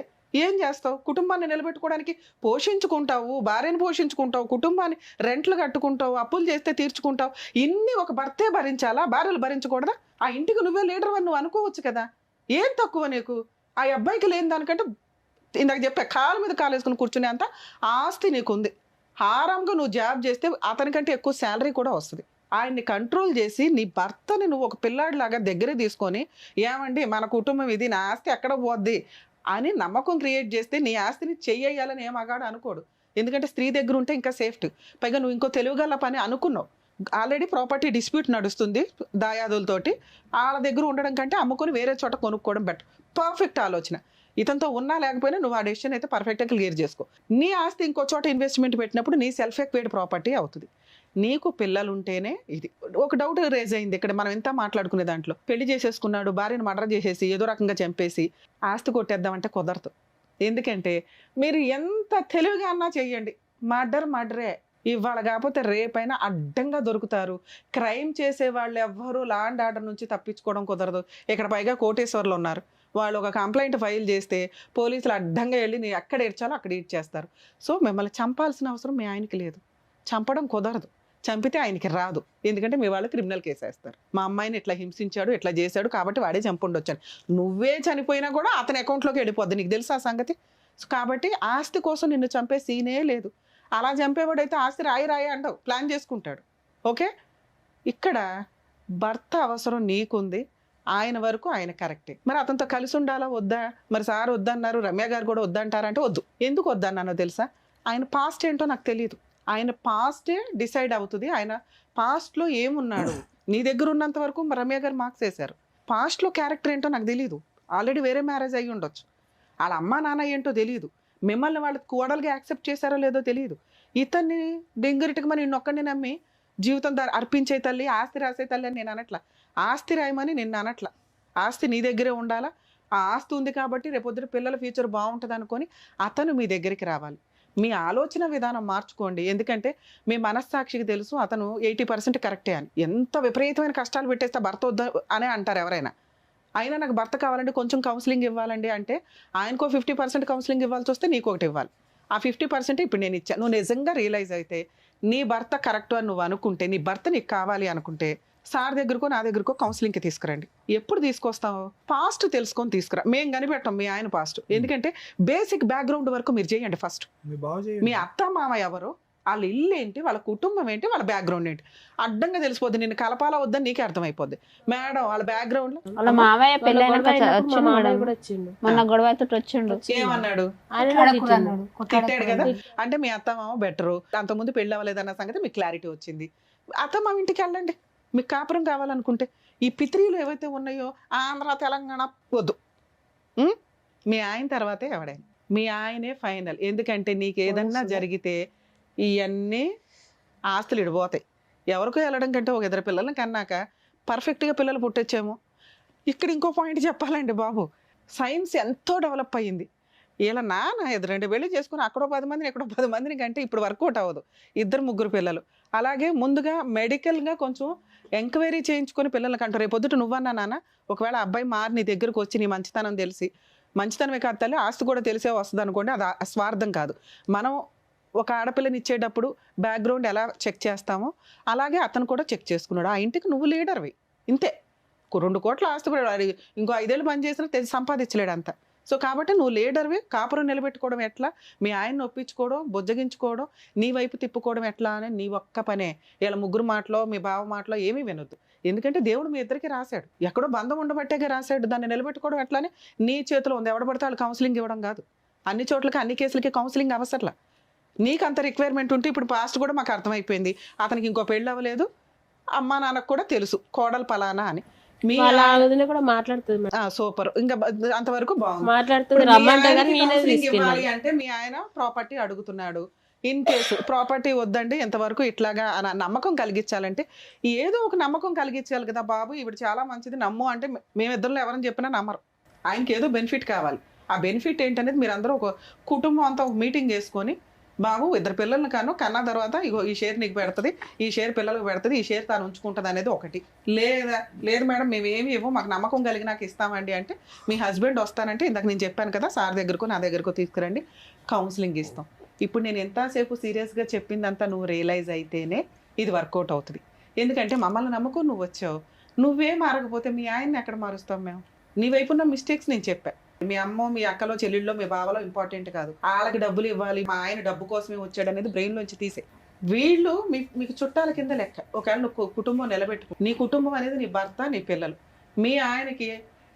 ఏం చేస్తావు? కుటుంబాన్ని నిలబెట్టుకోవడానికి పోషించుకుంటావు, భార్యను పోషించుకుంటావు, కుటుంబాన్ని రెంట్లు కట్టుకుంటావు, అప్పులు చేస్తే తీర్చుకుంటావు. ఇన్ని ఒక భర్తే భరించాలా, భార్యలు భరించకూడదా? ఆ ఇంటికి నువ్వే లీడర్ అని నువ్వు అనుకోవచ్చు కదా. ఏం తక్కువ నీకు? ఆ అబ్బాయికి లేని దానికంటే ఇందాక చెప్పా, కాలు మీద కాలు వేసుకుని కూర్చునే అంత ఆస్తి నీకుంది. హారంగా నువ్వు జాబ్ చేస్తే అతనికంటే ఎక్కువ శాలరీ కూడా వస్తుంది. ఆయన్ని కంట్రోల్ చేసి నీ భర్తని నువ్వు ఒక పిల్లాడిలాగా దగ్గరే తీసుకొని, ఏమండి మన కుటుంబం ఇది, నా ఆస్తి ఎక్కడ పోద్ది అని నమ్మకం క్రియేట్ చేస్తే నీ ఆస్తిని చెయ్యాలని ఏం మగాడు అనుకోడు. ఎందుకంటే స్త్రీ దగ్గర ఉంటే ఇంకా సేఫ్టీ. పైగా నువ్వు ఇంకో తెలుగుగల పని అనుకున్నావు. ఆల్రెడీ ప్రాపర్టీ డిస్ప్యూట్ నడుస్తుంది దాయాదులతోటి. వాళ్ళ దగ్గర ఉండడం కంటే అమ్ముకొని వేరే చోట కొనుక్కోవడం బెటర్. పర్ఫెక్ట్ ఆలోచన. ఇతనితో ఉన్నా లేకపోయినా నువ్వు ఆ డెసిషన్ అయితే పర్ఫెక్ట్గా క్లియర్ చేసుకో. నీ ఆస్తి ఇంకో చోట ఇన్వెస్ట్మెంట్ పెట్టినప్పుడు నీ సెల్ఫ్ ఎక్వైర్డ్ ప్రాపర్టీ అవుతుంది. నీకు పిల్లలు ఉంటేనే ఇది. ఒక డౌట్ రేజ్ అయింది ఇక్కడ మనం ఎంత మాట్లాడుకునే దాంట్లో. పెళ్లి చేసేసుకున్నాడు, భార్యను మర్డర్ చేసేసి ఏదో రకంగా చంపేసి ఆస్తి కొట్టేద్దామంటే కుదరదు. ఎందుకంటే మీరు ఎంత తెలివిగా అన్నా చెయ్యండి, మర్డరే. ఇవాళ కాకపోతే రేపైనా అడ్డంగా దొరుకుతారు. క్రైమ్ చేసే వాళ్ళు ఎవ్వరూ లా అండ్ ఆర్డర్ నుంచి తప్పించుకోవడం కుదరదు. ఇక్కడ పైగా కోటేశ్వర్లు ఉన్నారు, వాళ్ళు ఒక కంప్లైంట్ ఫైల్ చేస్తే పోలీసులు అడ్డంగా వెళ్ళి నీ ఎక్కడ ఏడ్చాలో అక్కడ ఏడ్చేస్తారు. సో మిమ్మల్ని చంపాల్సిన అవసరం మీ ఆయనకి లేదు, చంపడం కుదరదు. చంపితే ఆయనకి రాదు, ఎందుకంటే మీ వాళ్ళు క్రిమినల్ కేసు వేస్తారు. మా అమ్మాయిని ఇట్లా హింసించాడు, ఇట్లా చేశాడు కాబట్టి వాడే చంపుండొచ్చాను. నువ్వే చనిపోయినా కూడా అతని అకౌంట్లోకి వెళ్ళిపోద్ది. నీకు తెలుసా ఆ సంగతి? కాబట్టి ఆస్తి కోసం నిన్ను చంపే సీనే లేదు. అలా చంపేవాడైతే ఆస్తి రాయి అంటావు, ప్లాన్ చేసుకుంటాడు. ఓకే, ఇక్కడ భర్త అవసరం నీకుంది, ఆయన వరకు ఆయన కరెక్టే. మరి అతనితో కలిసి ఉండాలా వద్దా? మరి సార్ వద్దన్నారు, రమ్య గారు కూడా వద్దంటారంటే వద్దు. ఎందుకు వద్దన్నానో తెలుసా? ఆయన పాస్ట్ ఏంటో నాకు తెలియదు. ఆయన పాస్టే డిసైడ్ అవుతుంది. ఆయన పాస్ట్లో ఏమున్నాడు, నీ దగ్గర ఉన్నంత వరకు రమ్య గారు మార్క్స్ వేశారు. పాస్ట్లో క్యారెక్టర్ ఏంటో నాకు తెలియదు. ఆల్రెడీ వేరే మ్యారేజ్ అయ్యి ఉండొచ్చు, వాళ్ళ అమ్మ నాన్న ఏంటో తెలియదు, మిమ్మల్ని వాళ్ళు కోడలుగా యాక్సెప్ట్ చేశారో లేదో తెలియదు. ఇతన్ని డెంగురిటికి మరి నిన్నొక్కడిని నమ్మి జీవితం అర్పించే తల్లి, ఆస్తి రాసే తల్లి అని నేను అనట్లా. ఆస్తి రాయమని నిన్ను అనట్లా. ఆస్తి నీ దగ్గరే ఉండాలా. ఆ ఆస్తి ఉంది కాబట్టి రేపొద్దున పిల్లల ఫ్యూచర్ బాగుంటుంది అనుకొని అతను మీ దగ్గరికి రావాలి. మీ ఆలోచన విధానం మార్చుకోండి. ఎందుకంటే మీ మనస్సాక్షికి తెలుసు అతను 80% కరెక్టే అని. ఎంత విపరీతమైన కష్టాలు పెట్టేస్తే భర్త వద్ద అనే అంటారు ఎవరైనా. అయినా నాకు భర్త కావాలంటే కొంచెం కౌన్సిలింగ్ ఇవ్వాలండి అంటే ఆయనకో 50% కౌన్సిలింగ్ ఇవ్వాల్సి వస్తే నీకు ఒకటి ఇవ్వాలి. ఆ 50% ఇప్పుడు నేను ఇచ్చాను. నువ్వు నిజంగా రియలైజ్ అయితే నీ భర్త కరెక్ట్ అని నువ్వు అనుకుంటే, నీ భర్త నీకు కావాలి అనుకుంటే సార్ దగ్గరకో నా దగ్గరకో కౌన్సిలింగ్కి తీసుకురండి. ఎప్పుడు తీసుకొస్తావు? పాస్ట్ తెలుసుకొని తీసుకురా. మేము కనిపెట్టాం మీ ఆయన పాస్ట్. ఎందుకంటే బేసిక్ బ్యాక్గ్రౌండ్ వరకు మీరు చేయండి. ఫస్ట్ మీ అత్త మామ ఎవరు, వాళ్ళ ఇల్లు ఏంటి, వాళ్ళ కుటుంబం ఏంటి, వాళ్ళ బ్యాక్గ్రౌండ్ ఏంటి అడ్డంగా తెలిసిపోద్ది. నిన్ను కలపాలా వద్దని నీకే అర్థమైపోద్ది. మేడం వాళ్ళ బ్యాక్గ్రౌండ్ లో వాళ్ళ మావయ్య పెళ్ళైనాక వచ్చిండు మేడం, కూడా వచ్చిండు. మొన్న గొడవతో వచ్చిండు. ఏమన్నాడు? తిట్టాడు కదా. అంటే మీ అత్త మామ బెటరు, అంతకుముందు పెళ్ళి అవ్వలేదన్న సంగతి మీకు క్లారిటీ వచ్చింది. అత్త మామ ఇంటికి వెళ్ళండి. మీకు కాపురం కావాలనుకుంటే ఈ పిత్రీలు ఏవైతే ఉన్నాయో ఆంధ్ర తెలంగాణ వద్దు. మీ ఆయన తర్వాతే ఎవడైనా, మీ ఆయనే ఫైనల్. ఎందుకంటే నీకు ఏదన్నా జరిగితే ఇవన్నీ ఆస్తులు ఇడిపోతాయి. ఎవరికో వెళ్ళడం కంటే ఒక ఇద్దరు పిల్లల్ని కన్నాక పర్ఫెక్ట్గా పిల్లలు పుట్టొచ్చేమో. ఇక్కడ ఇంకో పాయింట్ చెప్పాలండి బాబు, సైన్స్ ఎంతో డెవలప్ అయ్యింది. ఇలా నాన్న ఎదురండి పెళ్లి చేసుకుని అక్కడో 10 మందిని ఎక్కడో 10 మందిని కంటే ఇప్పుడు వర్కౌట్ అవ్వదు. 2-3 పిల్లలు. అలాగే ముందుగా మెడికల్గా కొంచెం ఎంక్వైరీ చేయించుకొని పిల్లల్ని కంటారు. రేపు పొద్దుట నువ్వన్నా నాన్న ఒకవేళ అబ్బాయి మారి నీ దగ్గరకు వచ్చి నీ మంచితనం తెలిసి, మంచితనమే కాదు తల్లి ఆస్తి కూడా తెలిసే వస్తుంది అనుకోండి, అది స్వార్థం కాదు. మనం ఒక ఆడపిల్లని ఇచ్చేటప్పుడు బ్యాక్గ్రౌండ్ ఎలా చెక్ చేస్తామో అలాగే అతను కూడా చెక్ చేసుకున్నాడు. ఆ ఇంటికి నువ్వు లీడర్వి, ఇంతే. 2 కోట్ల ఆస్తి కూడా ఇంకో 5 ఏళ్ళు పని చేసినా సంపాదించలేడు అంత. సో కాబట్టి నువ్వు లీడర్వి, కాపురం నిలబెట్టుకోవడం ఎట్లా, మీ ఆయన్ని ఒప్పించుకోవడం, బుజ్జగించుకోవడం, నీ వైపు తిప్పుకోవడం ఎట్లా అని నీ ఒక్క పనే. ఇలా ముగ్గురు మాటలో మీ బావ మాటలో ఏమీ వినొద్దు. ఎందుకంటే దేవుడు మీ ఇద్దరికి రాశాడు, ఎక్కడో బంధం ఉండబట్టేగా రాశాడు. దాన్ని నిలబెట్టుకోవడం ఎట్లానే నీ చేతిలో ఉంది. ఎవడ పడితే వాళ్ళు కౌన్సిలింగ్ ఇవ్వడం కాదు. అన్ని చోట్లకి అన్ని కేసులకి కౌన్సిలింగ్ అవసరంలా. నీకు అంత రిక్వైర్మెంట్ ఉంటే ఇప్పుడు పాస్ట్ కూడా మాకు అర్థమైపోయింది, అతనికి ఇంకో పెళ్ళి అవ్వలేదు, అమ్మా నాన్నకు కూడా తెలుసు కోడలు పలానా అని. మీ కూడా మాట్లాడుతుంది సూపర్, ఇంకా అంతవరకు బాగుంది. మాట్లాడుతుంది రమ్మంటే కానీ నేనే ఇవ్వాలి అంటే మీ ఆయన ప్రాపర్టీ అడుగుతున్నాడు. ఇన్ కేసు ప్రాపర్టీ వద్దండి ఎంతవరకు ఇట్లాగా నమ్మకం కలిగించాలంటే ఏదో ఒక నమ్మకం కలిగించాలి కదా బాబు, ఇప్పుడు చాలా మంచిది నమ్ము అంటే మేమిద్దరిలో ఎవరని చెప్పినా నమ్మరు. ఆయనకి ఏదో బెనిఫిట్ కావాలి. ఆ బెనిఫిట్ ఏంటనేది మీరు అందరూ ఒక కుటుంబం అంతా ఒక మీటింగ్ చేసుకొని, బాబు 2 పిల్లల్ని కన్నా తర్వాత ఇగో ఈ షేర్ నీకు పెడుతుంది, ఈ షేర్ పిల్లలకు పెడుతుంది, ఈ షేర్ తాను ఉంచుకుంటుంది అనేది ఒకటి. లేదు మేడం మేము ఏమి ఇవ్వం, మాకు నమ్మకం కలిగి నాకు ఇస్తామండి అంటే మీ హస్బెండ్ వస్తానంటే ఇందాక నేను చెప్పాను కదా సార్ దగ్గరకు నా దగ్గరకు తీసుకురండి, కౌన్సిలింగ్ ఇస్తాం. ఇప్పుడు నేను ఎంతసేపు సీరియస్గా చెప్పిందంతా నువ్వు రియలైజ్ అయితేనే ఇది వర్కౌట్ అవుతుంది. ఎందుకంటే మమ్మల్ని నమ్మకం నువ్వు వచ్చావు, నువ్వే మారకపోతే మీ ఆయన్ని ఎక్కడ మారుస్తాం మేము? నీ వైపు ఉన్న మిస్టేక్స్ నేను చెప్పా. మీ అమ్మో మీ అక్కలో చెల్లెళ్ళలో మీ బావలో ఇంపార్టెంట్ కాదు, వాళ్ళకి డబ్బులు ఇవ్వాలి, మా ఆయన డబ్బు కోసమే వచ్చాడు అనేది బ్రెయిన్లోంచి తీసే. వీళ్ళు మీకు చుట్టాల కింద లెక్క. ఒకవేళ నువ్వు కుటుంబం నిలబెట్టుకో, నీ కుటుంబం అనేది నీ భర్త నీ పిల్లలు. మీ ఆయనకి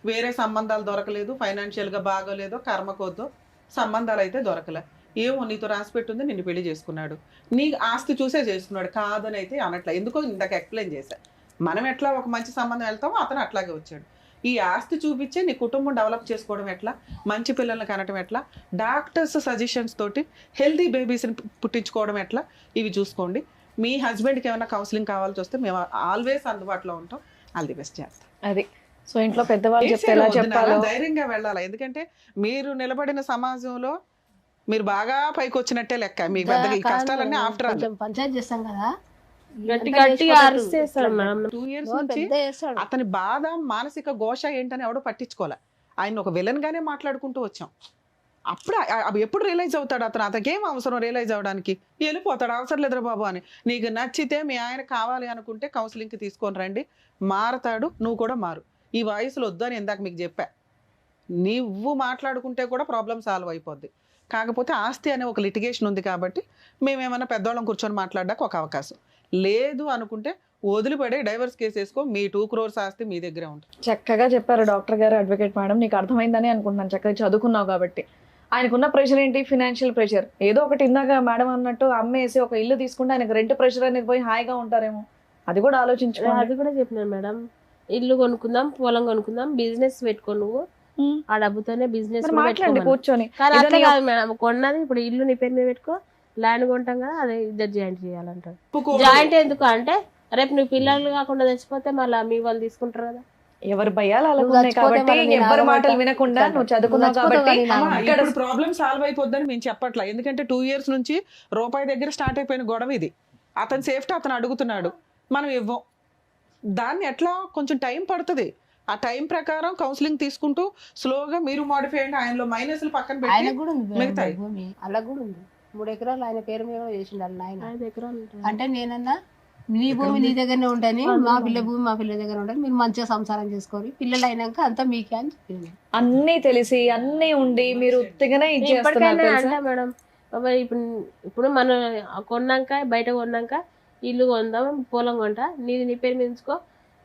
వేరే సంబంధాలు దొరకలేదు, ఫైనాన్షియల్గా బాగోలేదో కర్మకొద్దో సంబంధాలు అయితే దొరకలే, ఏమో నీతో రాసి పెట్టుంది నిన్ను పెళ్లి చేసుకున్నాడు, నీ ఆస్తి చూసే చేసుకున్నాడు, కాదని అయితే అనట్లా. ఎందుకో ఇందాక ఎక్స్ప్లెయిన్ చేశా. మనం ఎట్లా ఒక మంచి సంబంధం వెళ్తామో అతను అట్లాగే వచ్చాడు. ఈ ఆస్తి చూపించే నీ కుటుంబం డెవలప్ చేసుకోవడం ఎట్లా, మంచి పిల్లల్ని కనటం ఎట్లా, డాక్టర్స్ సజెషన్స్ తోటి హెల్తీ బేబీస్ని పుట్టించుకోవడం ఎట్లా, ఇవి చూసుకోండి. మీ హస్బెండ్కి ఏమైనా కౌన్సిలింగ్ కావాల్సి వస్తే మేము ఆల్వేస్ అందుబాటులో ఉంటాం. ఆల్ ది బెస్ట్ చేస్తాం. అది సో ఇంట్లో పెద్దవాళ్ళు చెప్తే ఎలా చెప్పాలో ధైర్యంగా వెళ్ళాలి. ఎందుకంటే మీరు నిలబడిన సమాజంలో మీరు బాగా పైకి వచ్చినట్టే లెక్క. మీ పెద్దగా ఈ కష్టాలన్నీ ఆఫ్టర్ ఆల్ పంచాయతీ చేస్తాం కదా, గట్టిగా అరిచేస్తాడు మేడం. 2 years నుంచి అతని బాధ మానసిక ఘోష ఏంటని ఎవడో పట్టించుకోలే. ఆయన ఒక విలన్ గానే మాట్లాడుకుంటూ వచ్చాం. అప్పుడు అవి ఎప్పుడు రియలైజ్ అవుతాడు అతను? అతనికేం అవసరం రియలైజ్ అవ్వడానికి? వెళ్ళిపోతాడు, అవసరం లేదురా బాబు అని. నీకు నచ్చితే మీ ఆయన కావాలి అనుకుంటే కౌన్సిలింగ్కి తీసుకొని రండి, మారతాడు, నువ్వు కూడా మారు. ఈ వయసులో వద్దు అని ఇందాక మీకు చెప్పా. నువ్వు మాట్లాడుకుంటే కూడా ప్రాబ్లం సాల్వ్ అయిపోద్ది. కాకపోతే ఆస్తి అనే ఒక లిటిగేషన్ ఉంది కాబట్టి మేమేమన్నా పెద్దవాళ్ళం కూర్చొని మాట్లాడడానికి ఒక అవకాశం లేదు అనుకుంటే వదిలిపడే డైవర్స్ కేసు వేసుకో, మీ 2 crores ఆస్తి మీ దగ్గరే ఉంటుంది. చక్కగా చెప్పారు డాక్టర్ గారు, అడ్వకేట్ మేడం. నీకు అర్థమైందని అనుకుంటున్నాను, చక్కగా చదువుకున్నావు కాబట్టి. ఆయనకున్న ప్రెషర్ ఏంటి? Financial pressure. ఏదో ఒకటి ఇందాక మేడం అన్నట్టు అమ్మేసి ఒక ఇల్లు తీసుకుంటే ఆయనకు రెంట్ ప్రెషర్ అనేది పోయి హాయిగా ఉంటారేమో, అది కూడా ఆలోచించుకోవాలి. అది కూడా చెప్పినాను మేడం, ఇల్లు కొనుక్కుందాం, పొలం కొనుక్కుందాం, బిజినెస్ పెట్టుకో, నువ్వు ఆ డబ్బుతోనే బిజినెస్ మాట్లాడండి కూర్చొని. కానీ అట్లా కాదు మేడం, కొన్నది ఇప్పుడు ఇల్లు నీ పేరు మీద పెట్టుకో, ల్యాండ్ కొంటాం కదా అది ఇద్దరు జాయింట్ చేయాలంటారు. జాయింట్ ఎందుకు అంటే రేపు నువ్వు పిల్లలు కాకుండా చచ్చిపోతే మళ్ళీ మీ వాళ్ళు తీసుకుంటారు కదా. ఎవరు భయాలు అలాగే కాబట్టి ఎవరి మాటలు వినకుండా నువ్వు చదువుకున్నావు కాబట్టి ఇక్కడ ప్రాబ్లం సాల్వ్ అయిపోద్దని మేము చెప్పట్లా. ఎందుకంటే 2 years నుంచి రూపాయి దగ్గర స్టార్ట్ అయిపోయిన గొడవ ఇది. అతని సేఫ్టీ అతను అడుగుతున్నాడు, మనం ఇవ్వం. దాన్ని ఎట్లా కొంచెం టైం పడుతుంది. ఆ టైం ప్రకారం కౌన్సిలింగ్ తీసుకుంటూ స్లోగా మీరు మాడిఫై అయ్యండి. ఆయనలో మైనస్లు పక్కన పెట్టి ఆయన కూడా ఉంది మిగతాయి భూమి, అలా కూడా ఉంది. 3 ఎకరాలు ఆయన పేరు మీద కూడా చేసిండు ఆయన. 5 ఎకరాలు అంటే నేనన్నా నీ భూమి నీ దగ్గరనే ఉంటాని, మా పిల్ల భూమి మా పిల్ల దగ్గర ఉంటుంది, మీరు మంచిగా సంసారం చేసుకోవాలి, పిల్లలు అయినాక అంతా మీకే అని చెప్పింది. అన్నీ తెలిసి అన్నీ ఉండి మీరు ఉత్తిగానే అంటే మేడం ఇప్పుడు మనం కొన్నాక బయట కొన్నాక ఇల్లు కొందాం, పొలం కొంటా, నీ పేరు మీద ఉంచుకో,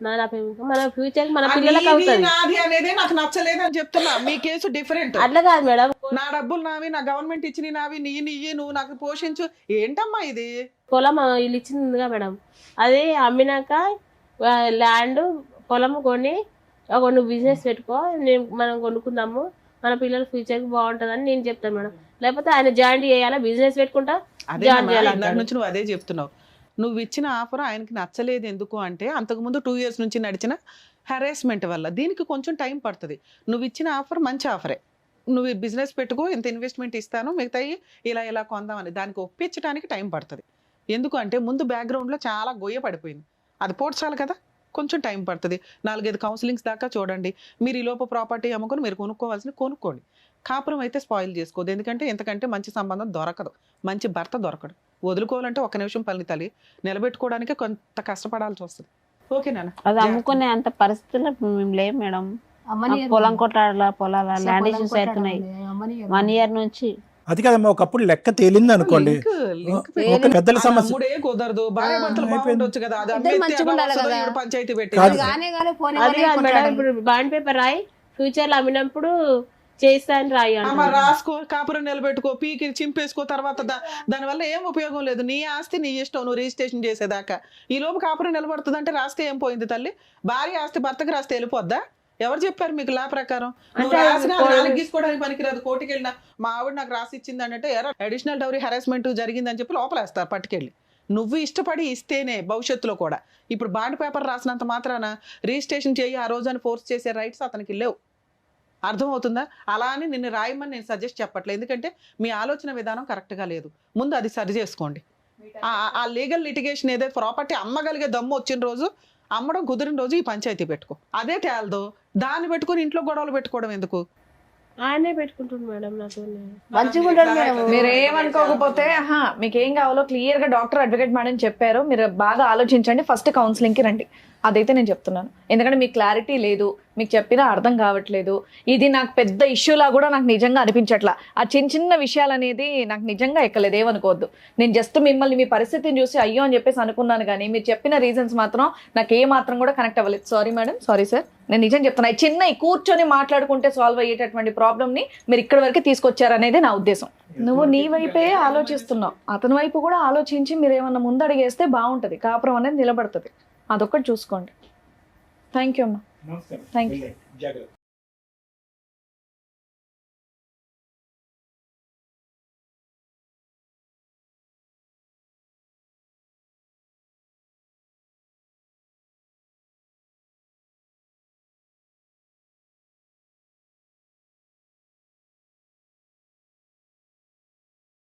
నా పేరు మీద, మన ఫ్యూచర్ మన పిల్లలకు అవుతుంది అనేది నాకు నచ్చలేదు అని చెప్తున్నా. మీ కేసు డిఫరెంట్. అట్లా కాదు మేడం, నా డబ్బులు నావి, నా గవర్నమెంట్ ఇచ్చిన నావి, నీ నువ్వు నాకు పోషించు, ఏంటమ్మా ఇది? పొలం ఇల్లు ఇచ్చిందిగా మేడం, అది అమ్మినాక ల్యాండ్ పొలం కొని నువ్వు బిజినెస్ పెట్టుకో, మనం కొనుక్కుందాము, మన పిల్లల ఫ్యూచర్ బాగుంటుందని నేను చెప్తాను మేడం. లేకపోతే ఆయన జాయింట్ చేయాలా, బిజినెస్ పెట్టుకుంటా అదే నుంచి నువ్వు అదే చెప్తున్నావు. నువ్వు ఇచ్చిన ఆఫర్ ఆయనకి నచ్చలేదు ఎందుకు అంటే అంతకుముందు 2 years నుంచి నడిచిన హెరాస్మెంట్ వల్ల. దీనికి కొంచెం టైం పడుతుంది. నువ్వు ఇచ్చిన ఆఫర్ మంచి ఆఫరే, నువ్వు బిజినెస్ పెట్టుకో, ఇంత ఇన్వెస్ట్మెంట్ ఇస్తాను, మిగతాయి ఇలా కొందామని దానికి ఒప్పించడానికి టైం పడుతుంది. ఎందుకంటే ముందు బ్యాక్గ్రౌండ్లో చాలా గొయ్య పడిపోయింది, అది పోడ్చాలి కదా, కొంచెం టైం పడుతుంది. 4-5 కౌన్సిలింగ్స్ దాకా చూడండి. మీరు ఈ లోపు ప్రాపర్టీ అమ్ముకొని మీరు కొనుక్కోండి. కాపురం అయితే స్పాయిల్ చేసుకోవద్దు, ఎందుకంటే ఇంతకంటే మంచి సంబంధం దొరకదు, మంచి భర్త దొరకడు. వదులుకోవాలంటే 1 నిమిషం పని తల్లి, నిలబెట్టుకోవడానికి కొంత కష్టపడాల్సి వస్తుంది. ఓకే నాన్న. అది అమ్ముకునే అంత పరిస్థితుల్లో మేము లేవు మేడం. పొలం కొట్లాడాల, పొలాల ల్యాండ్ ఇష్యూస్ అవుతున్నాయి 1 year నుంచి. అది కదమ్మా, ఒకప్పుడు లెక్క తేలింది అనుకోండి, ఒక పెద్దల సమస్య తమ్ముడే కుదరదు, భార్య భర్తలు బాగుండొచ్చు కదా, అది ఇద్దరు అమ్మేస్తే మంచిగా ఉండాలి అలా వస్తుందో కదా. ఈవిడ పంచాయతీ పెట్టి. కాదు. అది కాదు మేడం, ఇప్పుడు బాండ్ పేపర్ రాయి ఫ్యూచర్ లో అమ్మినప్పుడు చేస్తా అని రాయి అమ్మ అంటున్నారు. రాసుకో, కాపురం నిలబెట్టుకో, పీకి చింపేసుకో, తర్వాత దానివల్ల ఏం ఉపయోగం లేదు. నీ ఆస్తి నీ ఇష్టం, నువ్వు రిజిస్ట్రేషన్ చేసేదాకా. ఈ లోపు కాపురం నిలబడుతుంది అంటే రాస్తే ఏం పోయింది తల్లి? భార్య ఆస్తి భర్తకి రాస్తే వెళ్ళిపోద్దా? ఎవరు చెప్పారు మీకు లా ప్రకారం? నువ్వు రాసినా నాలుగు గీసుకోవడానికి పనికిరాదు. కోర్టుకి వెళ్ళినా మా ఆవిడ నాకు రాసి ఇచ్చింది అంటే అడిషనల్ డౌరీ హెరాస్మెంట్ జరిగిందని చెప్పి లోపలేస్తారు పట్టుకెళ్ళి. నువ్వు ఇష్టపడి ఇస్తేనే భవిష్యత్తులో కూడా. ఇప్పుడు బాండ్ పేపర్ రాసినంత మాత్రాన రిజిస్ట్రేషన్ చేయి ఆ రోజు అని ఫోర్స్ చేసే రైట్స్ అతనికి లేవు. అర్థమవుతుందా? అలా అని నిన్ను రాయమని నేను సజెస్ట్ చెప్పట్లేదు, ఎందుకంటే మీ ఆలోచన విధానం కరెక్ట్గా లేదు. ముందు అది సరి చేసుకోండి. ఆ లీగల్ లిటిగేషన్ ఏదైతే ప్రాపర్టీ అమ్మగలిగే దమ్ము వచ్చిన రోజు, అమ్మడం కుదిరిన రోజు ఈ పంచాయతీ పెట్టుకో. అదే తేలదో దాన్ని పెట్టుకుని ఇంట్లో గొడవలు పెట్టుకోవడం ఎందుకు? ఆయనే పెట్టుకుంటుంది మేడం నాతో. మంచిగా ఉంటాడు మేడం. మీరు ఏమనుకోకపోతే మీకు ఏం కావాలో క్లియర్ గా డాక్టర్ అడ్వకేట్ మేడం చెప్పారు. మీరు బాగా ఆలోచించండి, ఫస్ట్ కౌన్సిలింగ్ కి రండి. అదైతే నేను చెప్తున్నాను, ఎందుకంటే మీకు క్లారిటీ లేదు, మీకు చెప్పినా అర్థం కావట్లేదు. ఇది నాకు పెద్ద ఇష్యూలా కూడా నాకు నిజంగా అనిపించట్లా. ఆ చిన్న విషయాలు అనేది నాకు నిజంగా ఎక్కలేదు, ఏమనుకోవద్దు. నేను జస్ట్ మిమ్మల్ని మీ పరిస్థితిని చూసి అయ్యో అని చెప్పేసి అనుకున్నాను, కానీ మీరు చెప్పిన రీజన్స్ మాత్రం నాకు ఏ మాత్రం కూడా కనెక్ట్ అవ్వలేదు. Sorry madam, sorry sir. నేను నిజం చెప్తున్నా, చిన్న కూర్చొని మాట్లాడుకుంటే సాల్వ్ అయ్యేటటువంటి ప్రాబ్లమ్ని మీరు ఇక్కడి వరకు తీసుకొచ్చారనేది నా ఉద్దేశం. నువ్వు నీ వైపే ఆలోచిస్తున్నావు, అతని వైపు కూడా ఆలోచించి మీరు ఏమన్నా ముందడిగేస్తే బాగుంటుంది, కాపురం అనేది నిలబడుతుంది. అదొక్కటి చూసుకోండి. థ్యాంక్ యూ అమ్మా. Thank you.